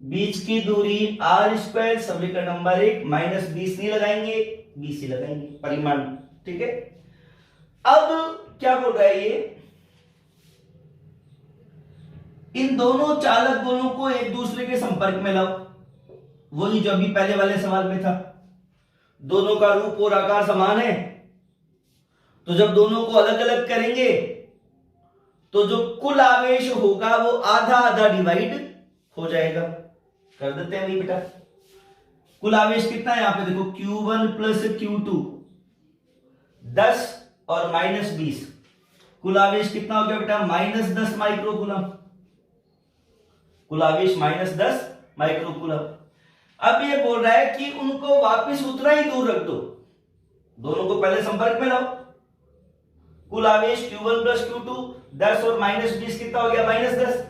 बीच की दूरी r², समीकरण नंबर 1, -20 नहीं लगाएंगे 20 ही लगाएंगे परिमाण। ठीक है, अब क्या बोल रहा है ये, इन दोनों चालक गोलों को एक दूसरे के संपर्क में लाओ, वही जो अभी पहले वाले सवाल में था। दोनों का रूप और आकार समान है, तो जब दोनों को अलग अलग करेंगे तो जो कुल आवेश होगा वो आधा आधा डिवाइड हो जाएगा। कर देते हैं वही बेटा। कुल आवेश कितना है यहां पे देखो, Q1 प्लस Q2 10 और -20, कुल आवेश कितना हो गया बेटा -10 माइक्रोकूलम। कुल आवेश -10 माइक्रोकूलम। अब ये बोल रहा है कि उनको वापस उतना ही दूर रख दो, दोनों को पहले संपर्क में लाओ। कुल आवेश Q1 प्लस Q2 10 और -20 कितना हो गया -10।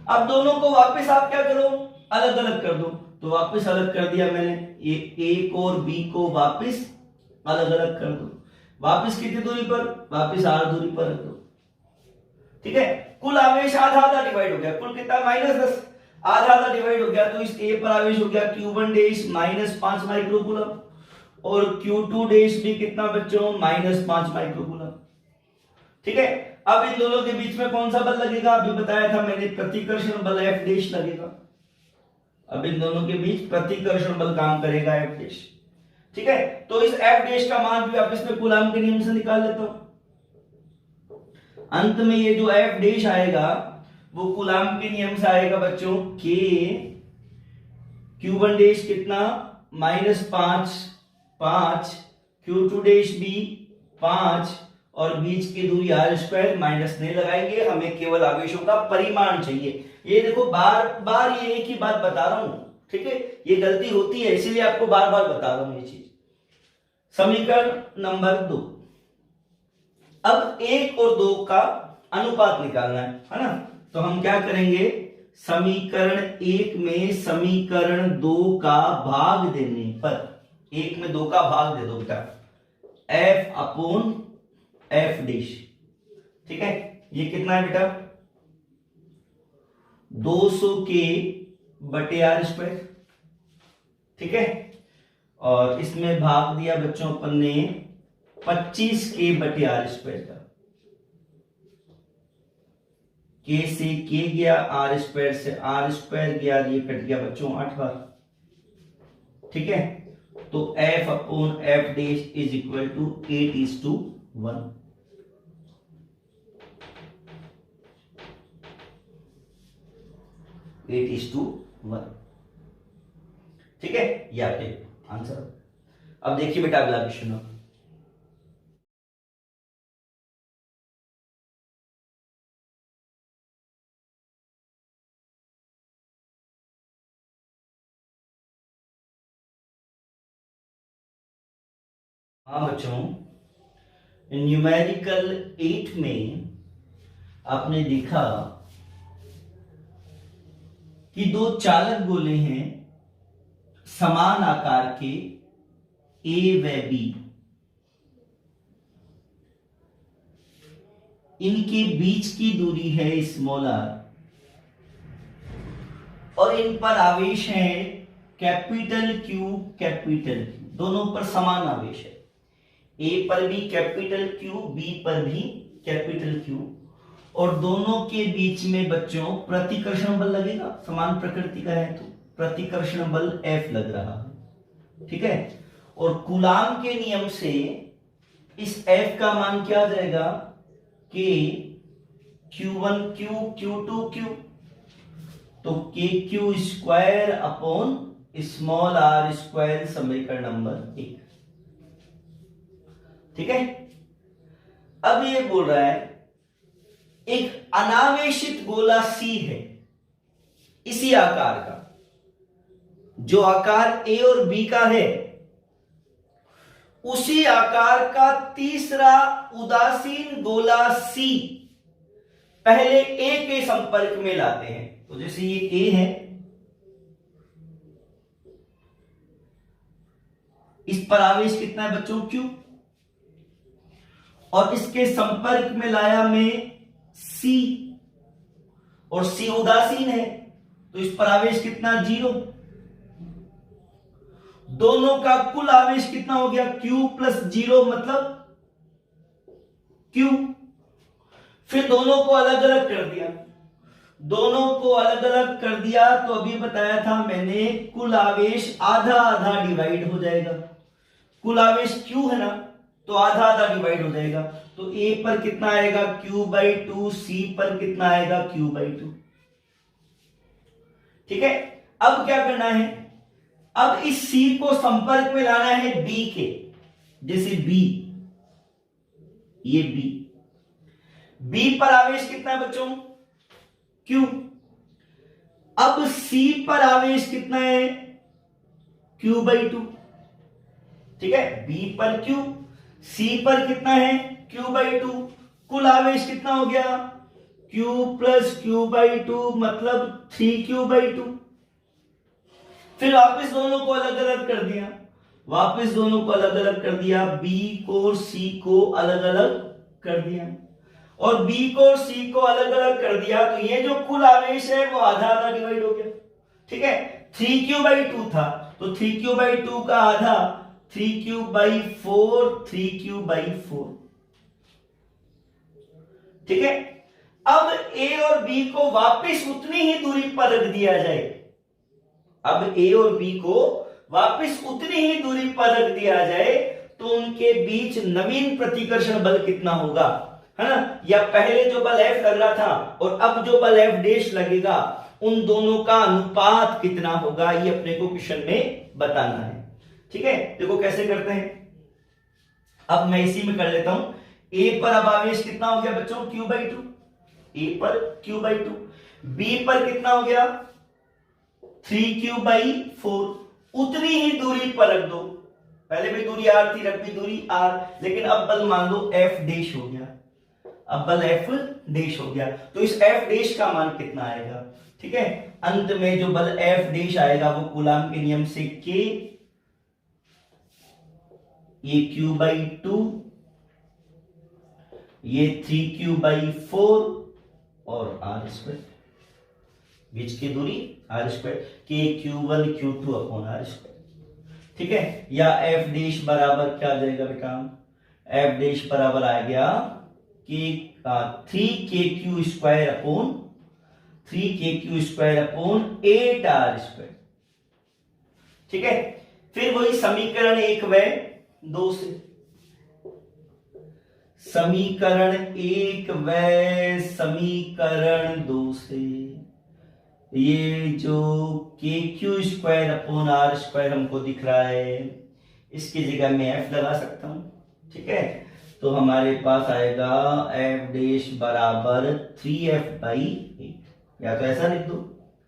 अब दोनों को वापस आप क्या करो, अलग अलग कर दो। तो वापस अलग कर दिया मैंने, ये A को और B को वापस अलग अलग कर दो। वापस कितनी दूरी पर, वापस r दूरी पर रख दो। ठीक है, कुल आवेश आधा आधा डिवाइड हो गया, कुल कितना -10, आधा आधा डिवाइड हो गया। तो इस A पर आवेश हो गया Q1 डैश -5 माइक्रोकूलम और Q2 डैश भी कितना बच्चों -5 माइक्रोकूलम। ठीक है, अब इन दोनों के बीच में कौन सा बल लगेगा, अभी बताया था मैंने, प्रतिकर्षण बल F डैश लगेगा। अब इन दोनों के बीच प्रतिकर्षण बल काम करेगा F डैश। ठीक है, तो इस F डैश का मान भी वापस में कूलाम के नियम से निकाल लेता हूं। अंत में ये जो F डैश आएगा वो कूलाम के नियम से आएगा बच्चों, K Q1 डैश कितना -5 Q2 डैश भी 5 और बीच की दूरी r², माइनस नहीं लगाएंगे, हमें केवल आवेशों का परिमाण चाहिए। ये देखो बार बार ये एक ही बात बता रहा हूं। ठीक है, ये गलती होती है इसीलिए आपको बार बार बता रहा हूं ये चीज। समीकरण नंबर 2, अब 1 और 2 का अनुपात निकालना है ना। तो हम क्या करेंगे, समीकरण 1 में समीकरण 2 का भाग देने पर, 1 में 2 का भाग दे दो बेटा, F अपॉन F डैश। ठीक है, ये कितना है बेटा 200 K बटे r²। ठीक है, और इसमें भाग दिया बच्चों अपन ने 25 K बटे r² का। K से K गया, r² से r² गया, ये कट गया बच्चों 8 बार। ठीक है, तो F upon F dash is equal to 8:1। ठीक है, ये आपके आंसर। अब देखिए बेटा अगला क्वेश्चन। हाँ बच्चों, न्यूमेरिकल 8 में आपने देखा कि दो चालक गोले हैं समान आकार के A व B, इनके बीच की दूरी है स्मॉल r और इन पर आवेश है कैपिटल Q कैपिटल Q, दोनों पर समान आवेश है। A पर भी कैपिटल Q, B पर भी कैपिटल Q, और दोनों के बीच में बच्चों प्रतिकर्षण बल लगेगा, समान प्रकृति का है तो प्रतिकर्षण बल F लग रहा है। ठीक है, और कूलाम के नियम से इस F का मान क्या आ जाएगा, K Q1 Q, Q2 Q, तो KQ square upon small r square समीकरण नंबर 1। ठीक है। अब ये बोल रहा है एक अनावेशित गोला C है इसी आकार का, जो आकार A और B का है उसी आकार का तीसरा उदासीन गोला C पहले A के संपर्क में लाते हैं। तो जैसे ये A है, इस पर आवेश कितना है बच्चों Q, और इसके संपर्क में लाया मैं C, और C उदासीन है तो इस पर आवेश कितना 0। दोनों का कुल आवेश कितना हो गया Q प्लस 0 मतलब Q। फिर दोनों को अलग अलग कर दिया, दोनों को अलग अलग कर दिया तो अभी बताया था मैंने कुल आवेश आधा आधा डिवाइड हो जाएगा। कुल आवेश Q है ना, तो आधा आधा डिवाइड हो जाएगा। तो A पर कितना आएगा Q/2, C पर कितना आएगा Q/2। ठीक है। अब क्या करना है, अब इस C को संपर्क में लाना है B के, जैसे B, ये B पर आवेश कितना है बच्चों Q। अब C पर आवेश कितना है Q/2। ठीक है, B पर Q, C पर कितना है Q/2। कुल आवेश कितना हो गया Q प्लस Q/2 मतलब 3Q/2। फिर वापस दोनों को अलग अलग कर दिया, वापस दोनों को अलग अलग कर दिया, B को और C को अलग अलग कर दिया, और B को और C को अलग अलग कर दिया तो ये जो कुल आवेश है वो आधा आधा डिवाइड हो गया। ठीक है, 3Q/2 था तो 3Q/2 का आधा 3Q/4, 3Q/4। ठीक है। अब A और B को वापस उतनी ही दूरी पर रख दिया जाए, अब A और B को वापस उतनी ही दूरी पर रख दिया जाए तो उनके बीच नवीन प्रतिकर्षण बल कितना होगा, है ना, या पहले जो बल F लग रहा था और अब जो बल F डैश लगेगा उन दोनों का अनुपात कितना होगा, ये अपने को क्वेश्चन में बताना है। ठीक है, देखो कैसे करते हैं। अब मैं इसी में कर लेता हूं। A पर अब आवेश कितना हो गया बच्चों Q/2, A पर Q/2, B पर कितना हो गया 3Q/4। उतनी ही दूरी पर रख दो, पहले भी दूरी R थी, रख भी दूरी R, लेकिन अब बल मान लो F डैश हो गया, अब बल F डैश हो गया तो इस F डैश का मान कितना आएगा। ठीक है, अंत में जो बल F डैश आएगा वो कूलाम के नियम से K, ये Q/2, ये 3Q/4 और R², बीच की दूरी R², K Q1 Q2 upon R²। ठीक है, या F डैश बराबर क्या आ जाएगा बेटा, F डैश बराबर आ गया कि 3KQ स्क्वायर अपॉन 8R²। ठीक है, फिर वही समीकरण 1 व 2 से, समीकरण 1 व समीकरण 2 से ये जो KQ स्क्वायर अपॉन R² हमको दिख रहा है इसकी जगह मैं F लगा सकता हूं। ठीक है, तो हमारे पास आएगा F डैश बराबर 3F/8, या तो ऐसा लिख दो।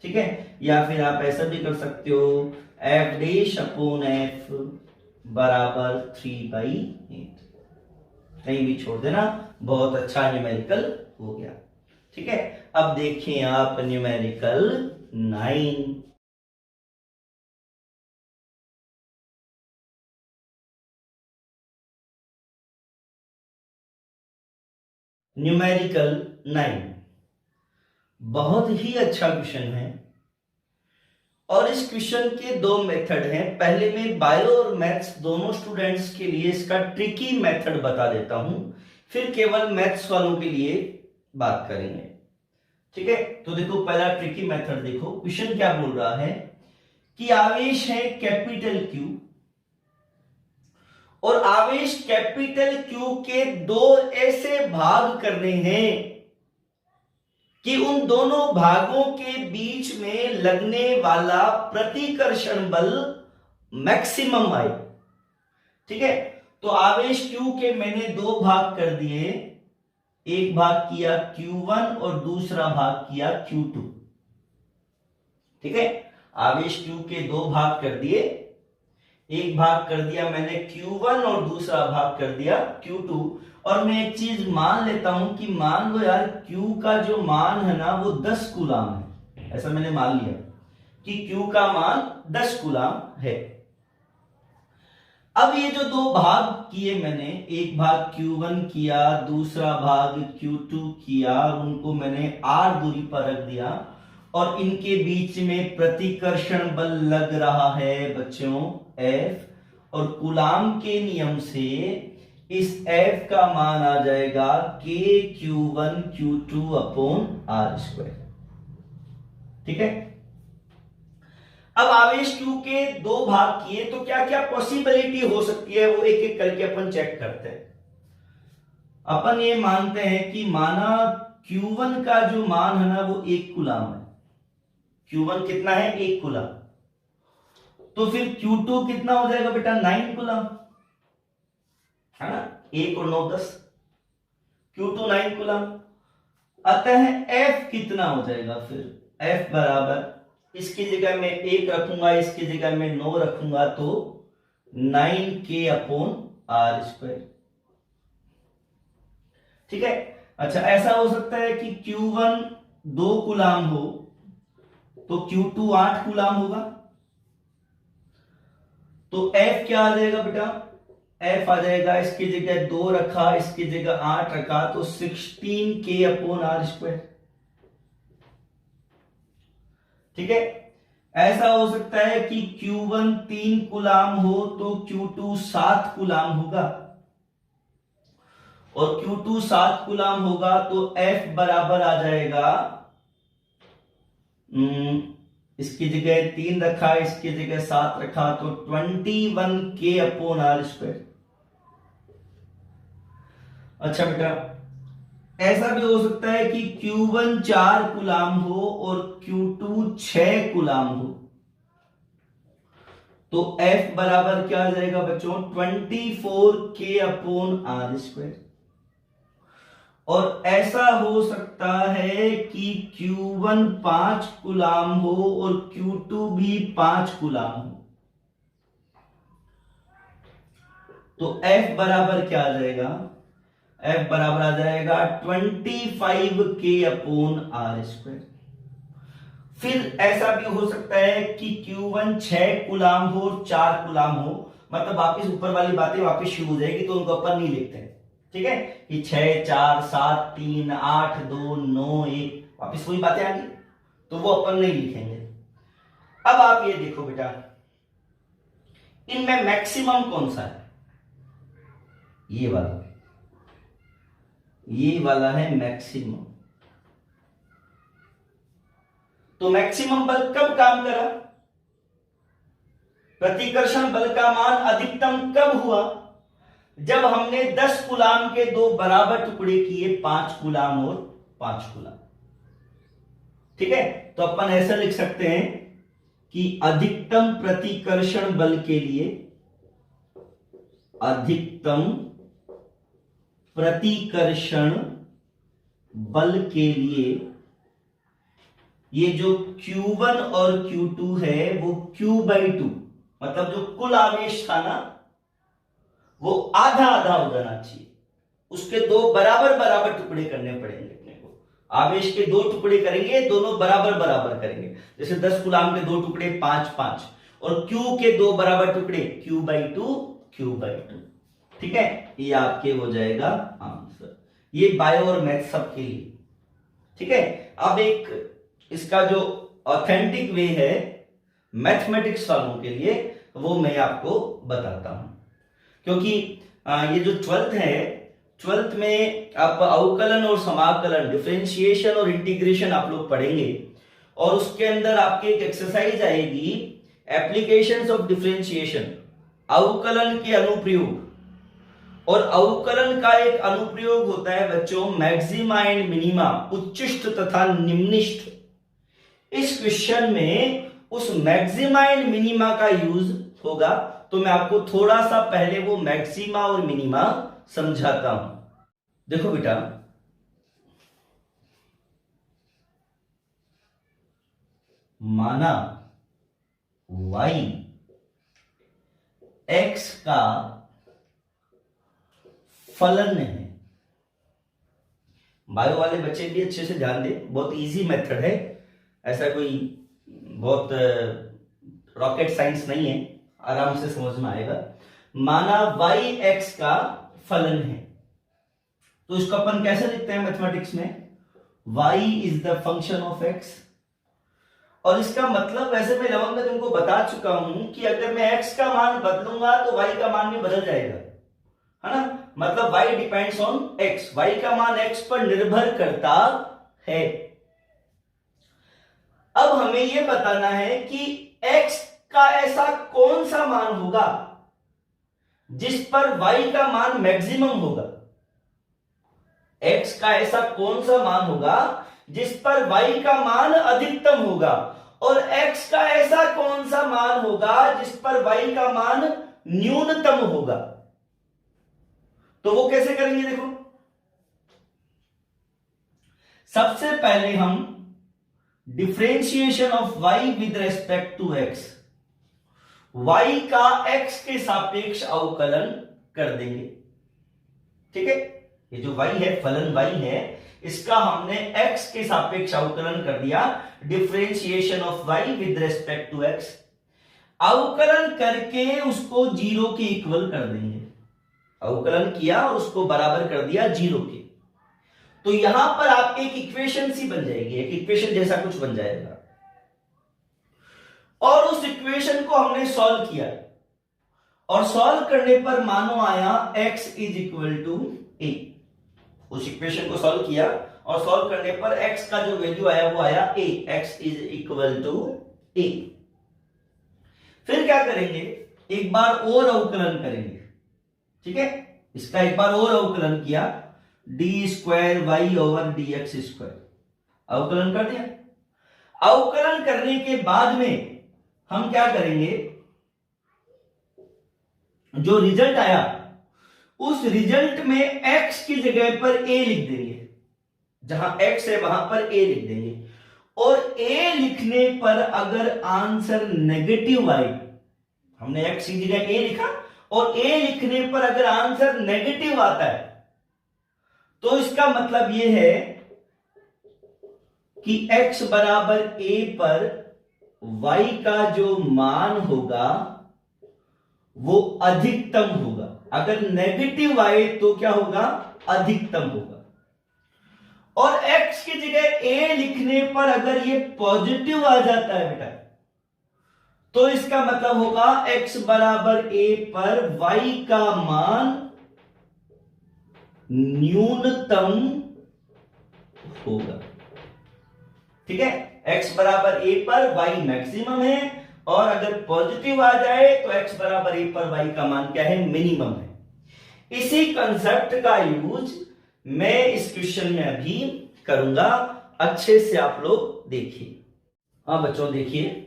ठीक है, या फिर आप ऐसा भी कर सकते हो F डैश अपॉन F बराबर 3/8, कहीं भी छोड़ देना, बहुत अच्छा न्यूमेरिकल हो गया। ठीक है, अब देखें आप न्यूमेरिकल 9। न्यूमेरिकल 9 बहुत ही अच्छा क्वेश्चन है और इस क्वेश्चन के दो मेथड हैं। पहले मैं बायो और मैथ्स दोनों स्टूडेंट्स के लिए इसका ट्रिकी मेथड बता देता हूं, फिर केवल मैथ्स वालों के लिए बात करेंगे। ठीक है, तो देखो पहला ट्रिकी मेथड देखो। क्वेश्चन क्या बोल रहा है कि आवेश है कैपिटल Q और आवेश कैपिटल Q के दो ऐसे भाग करने हैं कि उन दोनों भागों के बीच में लगने वाला प्रतिकर्षण बल मैक्सिमम आए। ठीक है, तो आवेश Q के मैंने दो भाग कर दिए, एक भाग किया Q1 और दूसरा भाग किया Q2। ठीक है, आवेश Q के दो भाग कर दिए, एक भाग कर दिया मैंने Q1 और दूसरा भाग कर दिया Q2। और मैं एक चीज मान लेता हूं कि मान लो यार Q का जो मान है ना वो 10 कूलाम है, ऐसा मैंने मान लिया कि Q का मान 10 कूलाम है। अब ये जो दो भाग किए मैंने, एक भाग Q1 किया, दूसरा भाग Q2 किया, उनको मैंने R दूरी पर रख दिया और इनके बीच में प्रतिकर्षण बल लग रहा है बच्चों F, और कूलाम के नियम से इस F का मान आ जाएगा K Q1 Q2 upon R²। ठीक है, अब आवेश Q के दो भाग किए तो क्या क्या पॉसिबिलिटी हो सकती है वो एक एक करके अपन चेक करते हैं। अपन ये मानते हैं कि माना Q1 का जो मान है ना वो 1 कूलाम है। Q1 कितना है? 1 कूलाम। तो फिर Q2 कितना हो जाएगा बेटा? 9 कूलाम, है ना, 1 और 9 10, Q2 9 कूलाम। अतः F कितना हो जाएगा? फिर F बराबर, इसकी जगह में 1 रखूंगा, इसकी जगह में 9 रखूंगा, तो 9K अपॉन R²। ठीक है, अच्छा ऐसा हो सकता है कि Q1 2 कूलाम हो तो Q2 8 कूलाम होगा, तो F क्या आ जाएगा बेटा? F आ जाएगा, इसकी जगह 2 रखा, इसकी जगह 8 रखा, तो 16K अपॉन R²। ठीक है, ऐसा हो सकता है कि Q1 3 कूलाम हो तो Q2 7 कूलाम होगा, और Q2 7 कूलाम होगा तो F बराबर आ जाएगा, इसकी जगह 3 रखा, इसकी जगह 7 रखा, तो 21K अपॉन R²। अच्छा बेटा, ऐसा भी हो सकता है कि Q1 4 कूलाम हो और Q2 6 कूलाम हो, तो F बराबर क्या आ जाएगा बच्चों? 24K upon R²। और ऐसा हो सकता है कि Q1 5 कूलाम हो और Q2 भी 5 कूलाम हो, तो F बराबर क्या आ जाएगा? F बराबर आ जाएगा 25K अपॉन R²। फिर ऐसा भी हो सकता है कि Q1 6 कूलाम हो और 4 कूलाम हो, मतलब वापिस ऊपर वाली बातें वापिस शुरू हो जाएगी, तो उनको अपन नहीं लिखते हैं। ठीक है, कि 6 4 7 3 8 2 9 1, वापिस वही बातें आ गई, तो वो अपन नहीं लिखेंगे। अब आप ये देखो बेटा, इनमें मैक्सिमम कौन सा है? ये वाला है मैक्सिमम। तो मैक्सिमम बल कब काम करा? प्रतिकर्षण बल का मान अधिकतम कब हुआ? जब हमने 10 कूलाम के दो बराबर टुकड़े किए, 5 कूलाम और 5 कूलाम। ठीक है, तो अपन ऐसा लिख सकते हैं कि अधिकतम प्रतिकर्षण बल के लिए, अधिकतम प्रतिकर्षण बल के लिए ये जो Q1 और Q2 है वो Q/2, मतलब जो कुल आवेश था ना वो आधा आधा हो जाना चाहिए, उसके दो बराबर बराबर टुकड़े करने पड़ेंगे अपने को। आवेश के दो टुकड़े करेंगे, दोनों बराबर बराबर करेंगे, जैसे 10 कूलाम के दो टुकड़े 5 5, और Q के दो बराबर टुकड़े Q/2 Q/2। ठीक है, ये आपके हो जाएगा आंसर। ये बायो और मैथ सबके लिए। ठीक है, अब एक इसका जो ऑथेंटिक वे है मैथमेटिक्स वालों के लिए वो मैं आपको बताता हूं, क्योंकि ये जो 12th है, 12th में आप अवकलन और समाकलन, डिफरेंशिएशन और इंटीग्रेशन आप लोग पढ़ेंगे, और उसके अंदर आपके एक एक्सरसाइज आएगी एप्लीकेशंस ऑफ डिफरेंशिएशन, अवकलन के अनुप्रयोग। और अवकलन का एक अनुप्रयोग होता है बच्चों मैक्सिमा एंड मिनिमा, उच्चिष्ट तथा निम्निष्ठ। इस क्वेश्चन में उस मैक्सिमा एंड मिनिमा का यूज होगा, तो मैं आपको थोड़ा सा पहले वो मैक्सिमा और मिनिमा समझाता हूं। देखो बेटा, माना y x का फलन है। बायो वाले बच्चे भी अच्छे से ध्यान दें, बहुत इजी मेथड है, ऐसा कोई बहुत रॉकेट साइंस नहीं है, आराम से समझ में आएगा। माना y x का फलन है, तो इसको अपन कैसे लिखते हैं मैथमेटिक्स में, y is the function of x। और इसका मतलब वैसे मैं लवंग में तुमको बता चुका हूं कि अगर मैं x का मान बदलूंगा तो y का मान भी बदल जाएगा, है ना। मतलब y depends on x, y का मान x पर निर्भर करता है। अब हमें यह बताना है कि x का ऐसा कौन सा मान होगा जिस पर y का मान मैक्सिमम होगा। x का ऐसा कौन सा मान होगा जिस पर y का मान अधिकतम होगा, और x का ऐसा कौन सा मान होगा जिस पर y का मान न्यूनतम होगा। तो वो कैसे करेंगे, देखो सबसे पहले हम differentiation of y with respect to x, y का x के सापेक्ष अवकलन कर देंगे। ठीक है, ये जो y है, फलन y है, इसका हमने x के सापेक्ष अवकलन कर दिया, differentiation of y with respect to x। अवकलन करके उसको जीरो के इक्वल कर देंगे, अवकलन किया और उसको बराबर कर दिया जीरो के, तो यहां पर आपकी एक इक्वेशन सी बन जाएगी, एक इक्वेशन जैसा कुछ बन जाएगा। और उस इक्वेशन को हमने सॉल्व किया, और सॉल्व करने पर मानो आया x is equal to a। उस इक्वेशन को सॉल्व किया और सॉल्व करने पर x का जो वैल्यू आया वो आया a, x is equal to a। फिर क्या करेंगे, एक बार और अवकलन करेंगे। ठीक है, इसका एक बार और अवकलन किया, d square y over d x square, अवकलन कर दिया। अवकलन करने के बाद में हम क्या करेंगे, जो रिजल्ट आया उस रिजल्ट में x की जगह पर a लिख देंगे, जहां x है वहां पर a लिख देंगे, और a लिखने पर अगर आंसर नेगेटिव आए, हमने x की जगह a लिखा और a लिखने पर अगर आंसर नेगेटिव आता है, तो इसका मतलब यह है कि x बराबर a पर y का जो मान होगा वो अधिकतम होगा। अगर नेगेटिव आए तो क्या होगा, अधिकतम होगा। और x की जगह a लिखने पर अगर ये पॉजिटिव आ जाता है बेटा, तो इसका मतलब होगा x बराबर a पर y का मान न्यूनतम होगा। ठीक है, x बराबर a पर y मैक्सिमम है, और अगर पॉजिटिव आ जाए तो x बराबर a पर y का मान क्या है, मिनिमम है। इसी कंसेप्ट का यूज मैं इस क्वेश्चन में अभी करूंगा, अच्छे से आप लोग देखिए। हाँ बच्चों देखिए,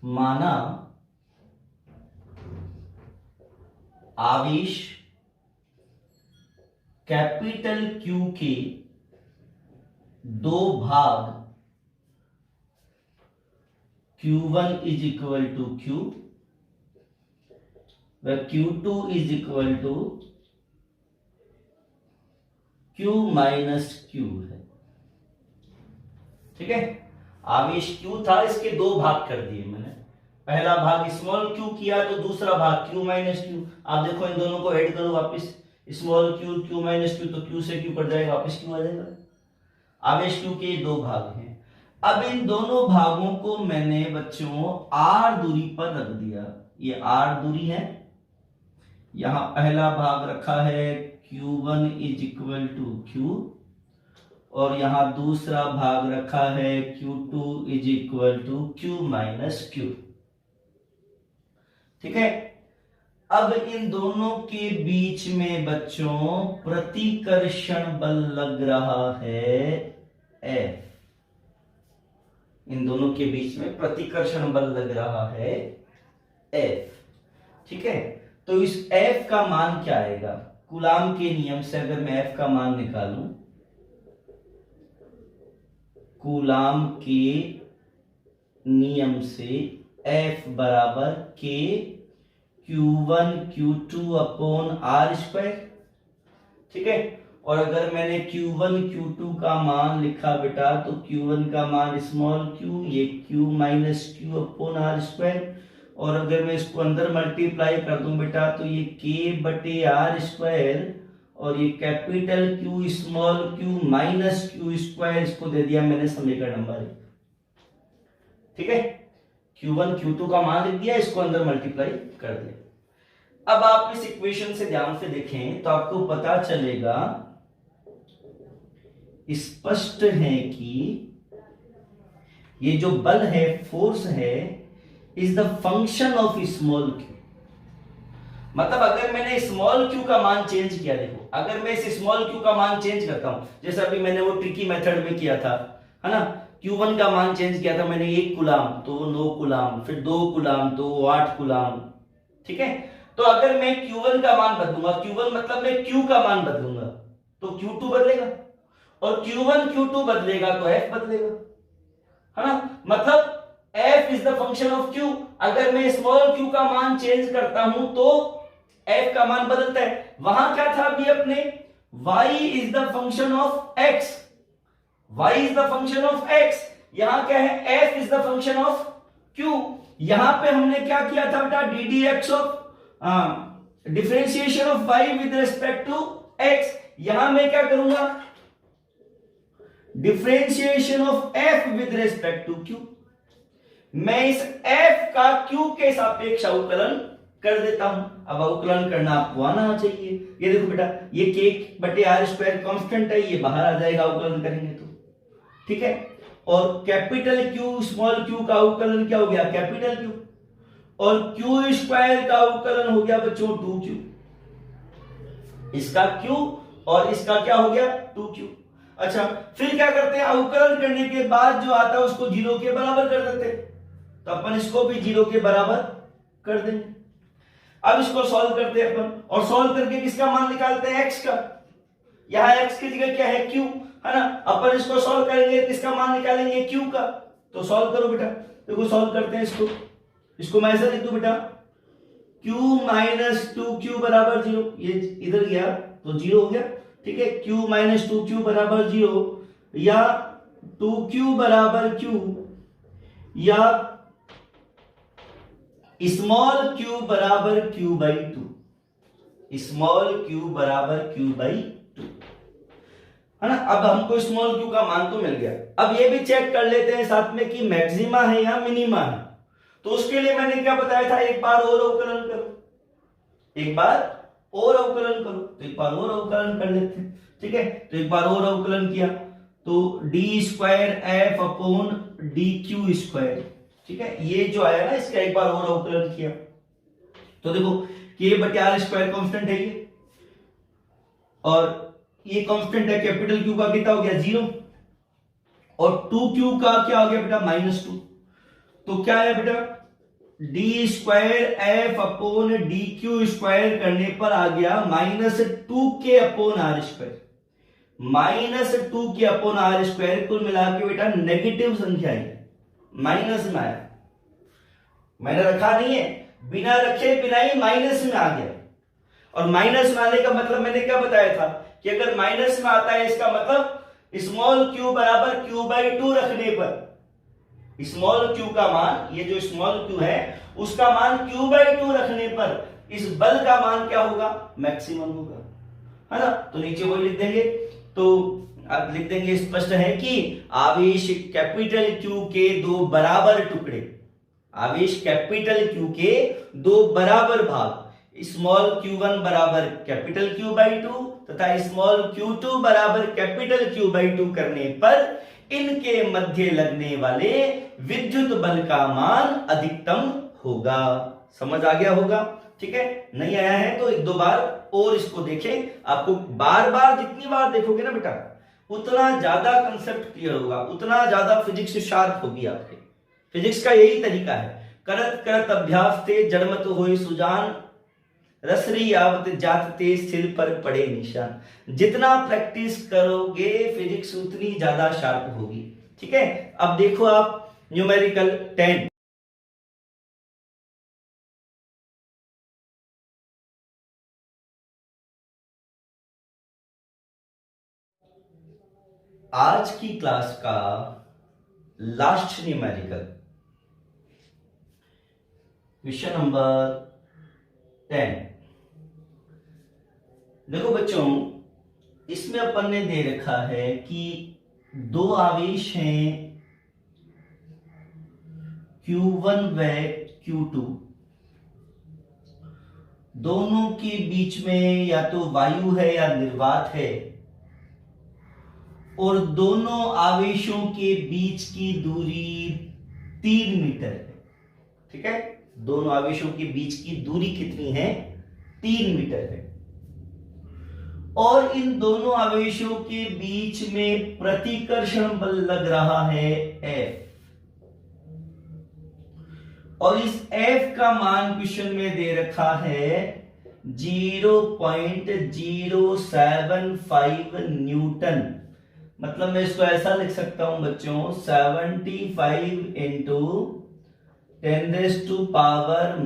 माना आवेश कैपिटल Q के दो भाग Q1 is equal to Q व Q2 is equal to Q minus Q है। ठीक है, आवेश Q था, इसके दो भाग कर दिए मैंने, पहला भाग स्मॉल q किया तो दूसरा भाग q माइनस q। आप देखो इन दोनों को ऐड करो वापस, स्मॉल q माइनस q, तो q से q कट जाएगा, वापस q आ जाएगा। आवेश q के दो भाग हैं। अब इन दोनों भागों को मैंने बच्चों r दूरी पर रख दिया, ये r दूरी है, यहां पहला भाग रखा है q1 is equal to q, और यहां दूसरा भाग रखा है q2 is equal to q minus q। ठीक है, अब इन दोनों के बीच में बच्चों प्रतिकर्षण बल लग रहा है F। इन दोनों के बीच में प्रतिकर्षण बल लग रहा है F। ठीक है, तो इस F का मान क्या आएगा? कूलाम के नियम से अगर मैं F का मान निकालूं, कूलाम के नियम से F बराबर K Q1 Q2 upon R square. ठीक है, और अगर मैंने Q1 Q2 का मान लिखा बेटा, तो Q1 का मान स्मॉल q, ये Q minus Q upon R square, और अगर मैं इसको अंदर मल्टीप्लाई कर दूं बेटा, तो ये K बटे R स्क्वायर, और ये capital Q small q minus Q square, इसको दे दिया मैंने समीकरण नंबर 1। ठीक है, Q1 Q2 का मान लिख दिया, इसको अंदर मल्टीप्लाई कर दिया। अब आप इस इक्वेशन से ध्यान से देखें तो आपको पता चलेगा, स्पष्ट है कि ये जो बल है, फोर्स है, is the function of small q। मतलब अगर मैंने स्मॉल q का मान चेंज किया, देखो अगर मैं इस स्मॉल q का मान चेंज करता हूं, जैसे अभी मैंने वो ट्रिकी मेथड में किया था, है ना, Q1 का मान चेंज किया था मैंने 1 कूलाम, तो 9 कूलाम, फिर 2 कूलाम, तो 8 कूलाम। ठीक है, तो अगर मैं Q1 का मान बदलूंगा, Q1 मतलब मैं Q का मान बदलूंगा, तो Q2 बदलेगा, और Q1 Q2 बदलेगा तो F बदलेगा, है ना। मतलब F is the function of Q। अगर मैं स्मॉल q का मान चेंज करता हूं तो F का मान बदलता है। वहां क्या था अभी अपने, y is the function of x, y is the function of x, यहां क्या है, f is the function of q। यहां पे हमने क्या किया था बेटा, d d x of differentiation of y with respect to x। यहां मैं क्या करूंगा, differentiation of f with respect to q। मैं इस f का q के सापेक्ष अवकलन कर देता हूं। अब अवकलन करना आपको आना चाहिए। ये देखो बेटा, ये k बटे आर स्क्वायर कांस्टेंट है, ये बाहर आ जाएगा अवकलन करेंगे तो। ठीक है, और कैपिटल Q स्मॉल q का अवकलन क्या हो गया, कैपिटल Q, और q स्क्वायर का अवकलन हो गया बच्चों 2q। इसका q और इसका क्या हो गया 2q। अच्छा, फिर क्या करते हैं, अवकलन करने के बाद जो आता है उसको 0 के बराबर कर देते हैं, तो अपन इसको भी 0 के बराबर कर देंगे। अब इसको सॉल्व करते हैं अपन, और सॉल्व करके किसका मान निकालते हैं, x का। यहां x की जगह क्या है, q, है ना। अपन इसको सॉल्व करेंगे, किसका मान निकालेंगे, q का। तो सॉल्व करो बेटा, देखो सॉल्व करते हैं इसको मैं ऐसा लिख दूं बेटा, q माइनस 2q बराबर 0। ये इधर गया तो 0 हो गया। ठीक है, q माइनस 2q बराबर 0, या 2q बराबर q, या स्मॉल q बराबर q बाई 2, स्मॉल q बराबर q बाई 2, है ना। अब हमको स्मॉल q का मान तो मिल गया। अब ये भी चेक कर लेते हैं साथ में कि मैक्सिमा है या मिनिमा है। तो उसके लिए मैंने क्या बताया था, एक बार और अवकलन करो, एक बार और अवकलन करो। तो एक बार और अवकलन कर लेते हैं। ठीक है, तो एक बार और अवकलन किया तो D square f upon d q square. ठीक है, ये जो आया ना, इसका एक बार और अवकलन किया तो देखो k बटे आर स्क्वायर कॉन्स्टेंट है ये, और ये कांस्टेंट है, कैपिटल Q का कितना हो गया 0, और 2Q का क्या हो गया बेटा -2। तो क्या है बेटा, d square f upon d q square करने पर आ गया -2k upon r square, -2k upon r square. कुल मिला के बेटा नेगेटिव संख्या है, माइनस में आया, मैंने रखा नहीं है, बिना रखे बिना ही माइनस में आ गया। और माइनस में आने का मतलब मैंने क्या बताया था कि अगर माइनस में आता है इसका मतलब स्मॉल q बराबर q बाई 2 रखने पर, स्मॉल q का मान, ये जो स्मॉल q है उसका मान q बाई 2 रखने पर इस बल का मान क्या होगा, मैक्सिमम होगा, है ना। तो नीचे वो लिख देंगे, तो आप लिख देंगे, स्पष्ट है कि आवेश कैपिटल Q के दो बराबर टुकड़े, आवेश कैपिटल Q के दो बराबर भाग, स्मॉल q1 बराबर कैपिटल Q बाई 2 तथा स्मॉल q2 बराबर कैपिटल Q बाई 2 करने पर इनके मध्य लगने वाले विद्युत बल का मान अधिकतम होगा। समझ आ गया होगा। ठीक है, नहीं आया है तो एक दो बार और इसको देखें। आपको बार बार जितनी बार देखोगे ना बेटा उतना ज्यादा कंसेप्ट क्लियर होगा, उतना ज्यादा फिजिक्स शार्प होगी आपके। फिजिक्स का यही तरीका है, करत करत अभ्यास ते जड़मत होए सुजान, रसरी आवत जात ते सिर पर पड़े निशान। जितना प्रैक्टिस करोगे फिजिक्स उतनी ज्यादा शार्प होगी। ठीक है, अब देखो आप न्यूमेरिकल 10। आज की क्लास का लास्ट न्यूमेरिकल क्वेश्चन नंबर 10। देखो बच्चों, इसमें अपन ने दे रखा है कि दो आवेश हैं Q1 व Q2, दोनों के बीच में या तो वायु है या निर्वात है, और दोनों आवेशों के बीच की दूरी 3 मीटर है। ठीक है, दोनों आवेशों के बीच की दूरी कितनी है? 3 मीटर है। और इन दोनों आवेशों के बीच में प्रतिकर्षण बल लग रहा है F, और इस F का मान क्वेश्चन में दे रखा है 0.075 न्यूटन। मतलब मैं इसको ऐसा लिख सकता हूं बच्चों, 75 इंटू 10⁻³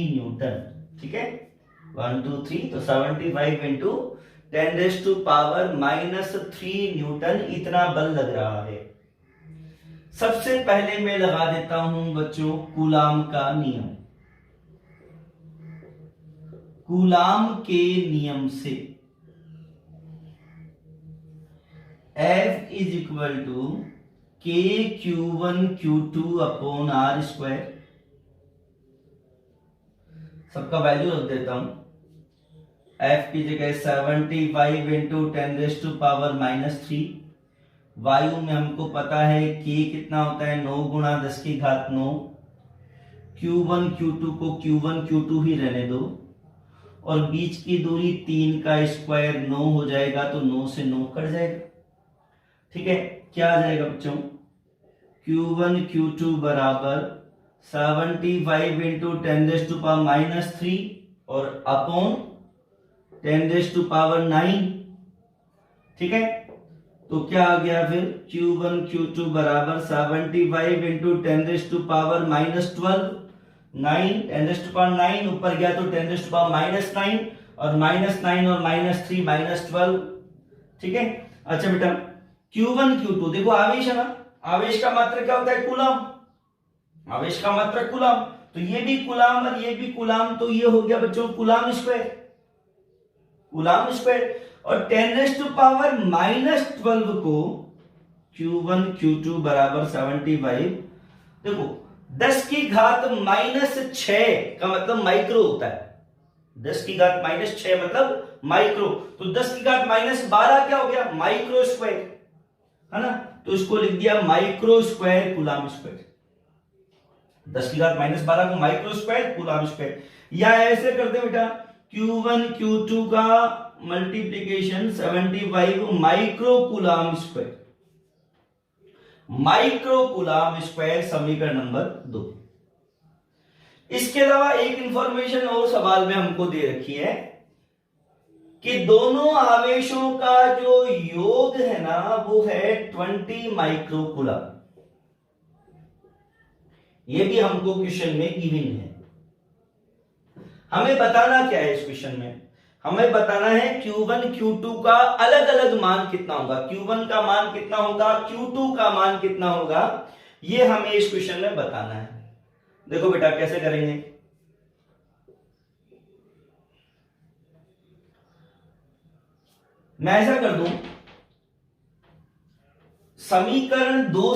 न्यूटन। ठीक है, 1 2 3, तो 75 इंटू 10⁻³ न्यूटन इतना बल लग रहा है। सबसे पहले मैं लगा देता हूं बच्चों कूलाम का नियम। कूलाम के नियम से F is equal to KQ1Q2/R²। सबका वैल्यू रख देता हूं। F की जगह 75 इंटू 10⁻³ वायु में हमको पता है K कितना होता है, 9 गुणा 10⁹9। Q1 Q2 को Q1 Q2 ही रहने दो, और बीच की दूरी 3 का स्क्वायर 9 हो जाएगा, तो 9 से 9 कट जाएगा। ठीक है, क्या आ जाएगा बच्चों? Q1 Q2 बराबर 75 इंटू 10⁻³ और अपॉन 10⁹9। ठीक है, तो क्या आ गया फिर? Q1 Q2 बराबर 75 इंटू 10⁻12, 9 10⁹9 ऊपर गया तो 10⁻⁻9, और -9 और -3 -12। ठीक है, अच्छा बेटा Q1 Q2 देखो आवेश है ना, आवेश का मात्रक क्या होता है? कूलाम। आवेश का मात्रक कूलाम, तो ये भी कूलाम और ये भी कूलाम, तो ये हो गया बच्चों कूलाम स्क्वायर। कूलाम स्क्वायर, और 10⁻⁻12 को Q1 Q2 बराबर 75, देखो 10⁻⁻6 का मतलब माइक्रो होता है। 10⁻⁻6 मतलब माइक्रो, तो 10⁻⁻12 क्या हो गया? माइक्रो स्क्वायर, है ना, तो इसको लिख दिया माइक्रो स्क्वायर कूलाम स्क्वायर। 10⁻⁻12 को माइक्रो स्क्वायर कूलाम स्क्वायर, या ऐसे करते बेटा Q1 Q2 का multiplication 75 micro coulomb square. Micro coulomb square समीकरण नंबर 2। इसके अलावा एक इंफॉर्मेशन और सवाल में हमको दे रखी है कि दोनों आवेशों का जो योग है ना वो है 20 माइक्रो कूलाम। ये भी हमको क्वेश्चन में गिवन है। हमें बताना क्या है इस क्वेश्चन में? हमें बताना है Q1 Q2 का अलग अलग मान कितना होगा, Q1 का मान कितना होगा, Q2 का मान कितना होगा, ये हमें इस क्वेश्चन में बताना है। देखो बेटा कैसे करेंगे। मैं ऐसा कर दूं, समीकरण 2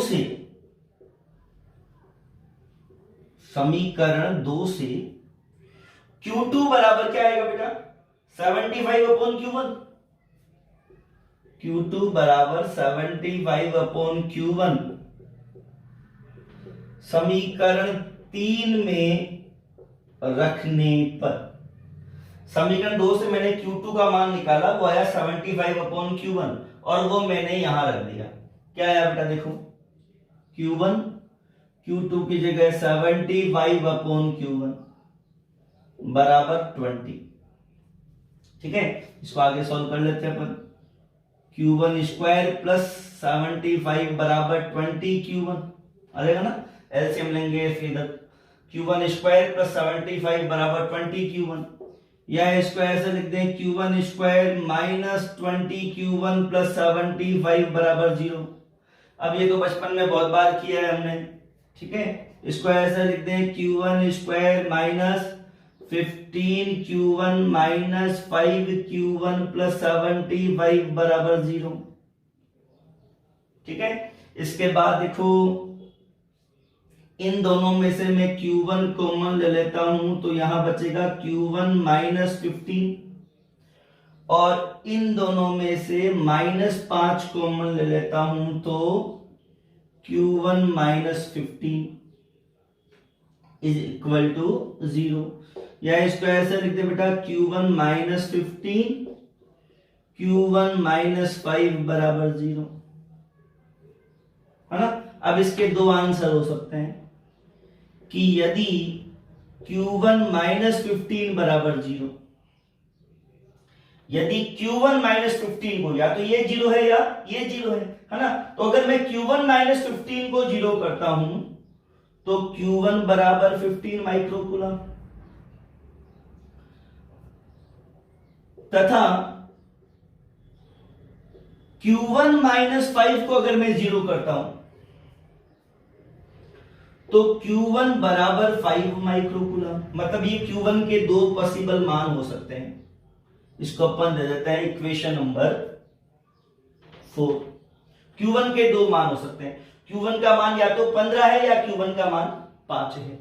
से Q2 बराबर क्या आएगा बेटा? 75/Q1। Q2 बराबर 75/Q1। समीकरण 3 में रखने पर समीकरण 2 से मैंने Q2 का मान निकाला, वो आया 75/Q1 और वो मैंने यहां रख दिया। क्या आया बेटा देखो, Q1 Q2 की जगह 75/Q1 बराबर 20। ठीक है, इसको आगे सॉल्व कर लेते हैं अपन। Q1 स्क्वायर प्लस 75 बराबर 20 Q1 आ जाएगा ना, एलसीएम लेंगे इधर। Q1 स्क्वायर प्लस 75 बराबर 20 Q1, या स्क्वायर से लिख दें Q1 square minus 20 Q1 plus 75 बराबर 0। अब ये तो बचपन में बहुत बार किया है हमने। ठीक है, स्क्वायर से लिख दें Q1 square minus 15 Q1 minus 5 Q1 plus 75 बराबर 0। ठीक है, इसके बाद देखो इन दोनों में से मैं Q1 कॉमन ले लेता हूं तो यहां बचेगा Q1 माइनस 15 और इन दोनों में से -5 कॉमन ले लेता हूं तो Q1 minus 15 is equal to 0। या स्क्वायर से लिखते बेटा Q1 माइनस 15 Q1 माइनस 5 बराबर 0, है ना। अब इसके दो आंसर हो सकते हैं कि यदि Q1 माइनस 15 बराबर 0, यदि Q1 माइनस 15 को या तो ये 0 है या ये 0 है ना। तो अगर मैं Q1 माइनस 15 को 0 करता हूं तो Q1 बराबर 15 माइक्रोकूलम, तथा Q1 माइनस 5 को अगर मैं 0 करता हूं तो Q1 बराबर 5 माइक्रोकूलम। मतलब ये Q1 के दो पॉसिबल मान हो सकते हैं। इसको अपन दे देते हैं इक्वेशन नंबर 4। Q1 के दो मान हो सकते हैं, Q1 का मान या तो 15 है या Q1 का मान 5 है।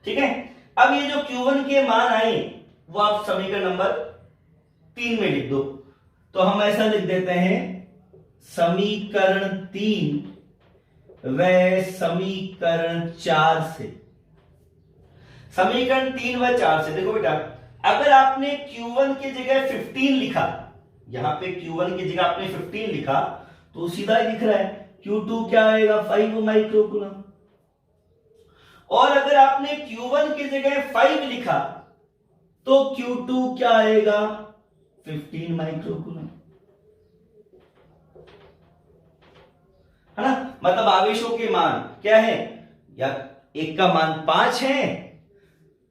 ठीक है, अब ये जो Q1 के मान आए वो आप समीकरण नंबर 3 में लिख दो। तो हम ऐसा लिख देते हैं समीकरण 3 व समीकरण 4 से। समीकरण 3 व 4 से देखो बेटा, अगर आपने Q1 की जगह 15 लिखा, यहां पे Q1 की जगह आपने 15 लिखा तो सीधा ही दिख रहा है Q2 क्या आएगा 5 माइक्रोकूलम। और अगर आपने Q1 की जगह 5 लिखा तो Q2 क्या आएगा 15 माइक्रोकूलम, है ना। मतलब आवेशों के मान क्या है, या एक का मान 5 है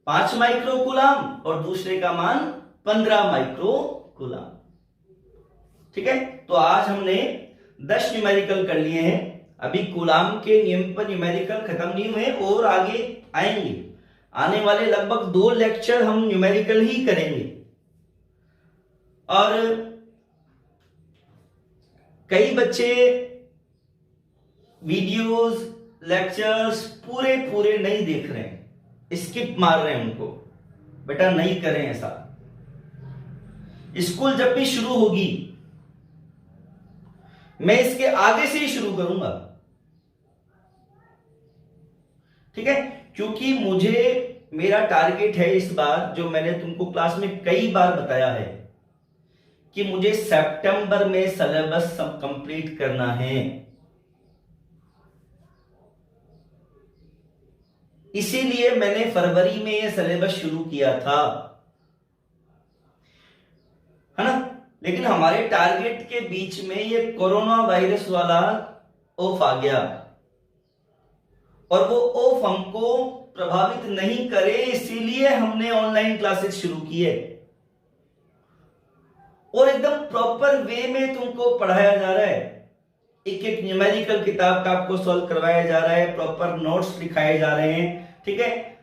5 माइक्रोकूलम और दूसरे का मान 15 माइक्रोकूलम। ठीक है, तो आज हमने 10 न्यूमेरिकल कर लिए हैं। अभी कूलाम के नियम पर न्यूमेरिकल खत्म नहीं हुए और आगे आएंगे। आने वाले लगभग 2 लेक्चर हम न्यूमेरिकल ही करेंगे। और कई बच्चे वीडियोस लेक्चर्स पूरे पूरे नहीं देख रहे हैं, स्किप मार रहे हैं उनको। बेटा नहीं करें ऐसा। स्कूल जब भी शुरू होगी मैं इसके आगे से ही शुरू करूंगा। ठीक है, क्योंकि मुझे मेरा टारगेट है इस बार, जो मैंने तुमको क्लास में कई बार बताया है कि मुझे सितंबर में सिलेबस सब कंप्लीट करना है। इसीलिए मैंने फरवरी में यह सिलेबस शुरू किया था, है ना। लेकिन हमारे टारगेट के बीच में ये कोरोना वायरस वाला ऑफ आ गया और वो ऑफ हमको प्रभावित नहीं करे, इसीलिए हमने ऑनलाइन क्लासेस शुरू किए और एकदम प्रॉपर वे में तुमको पढ़ाया जा रहा है। एक एक न्यूमेरिकल किताब का आपको सॉल्व करवाया जा रहा है, प्रॉपर नोट्स लिखाए जा रहे हैं। ठीक है,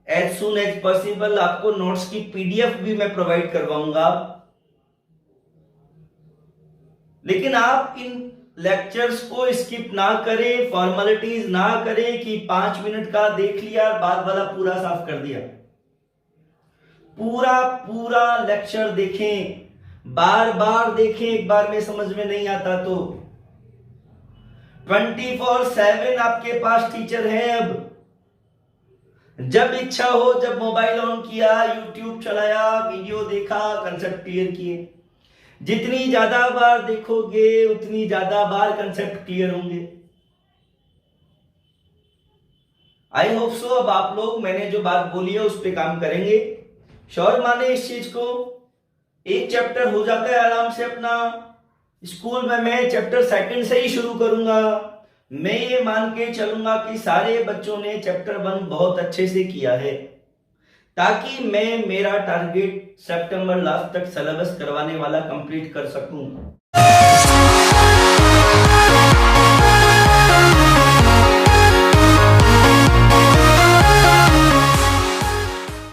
एज सुन एज पॉसिबल आपको नोट्स की पीडीएफ भी मैं प्रोवाइड करवाऊंगा। लेकिन आप इन लेक्चर्स को स्किप ना करें, फॉर्मेलिटीज ना करें कि 5 मिनट का देख लिया बाद वाला पूरा साफ कर दिया। पूरा पूरा लेक्चर देखें, बार बार देखें, एक बार में समझ में नहीं आता तो 24/7 आपके पास टीचर है। अब जब इच्छा हो, जब मोबाइल ऑन किया, यूट्यूब चलाया, वीडियो देखा, कंसेप्ट क्लियर किए। जितनी ज्यादा बार देखोगे उतनी ज्यादा बार कंसेप्ट क्लियर होंगे। आई होप सो अब आप लोग मैंने जो बात बोली है उस पर काम करेंगे। श्योर माने इस चीज को। एक चैप्टर हो जाता है आराम से अपना। स्कूल में मैं चैप्टर सेकंड से ही शुरू करूंगा। मैं ये मान के चलूंगा कि सारे बच्चों ने चैप्टर 1 बहुत अच्छे से किया है, ताकि मैं मेरा टारगेट सितंबर लास्ट तक सिलेबस करवाने वाला कंप्लीट कर सकूं।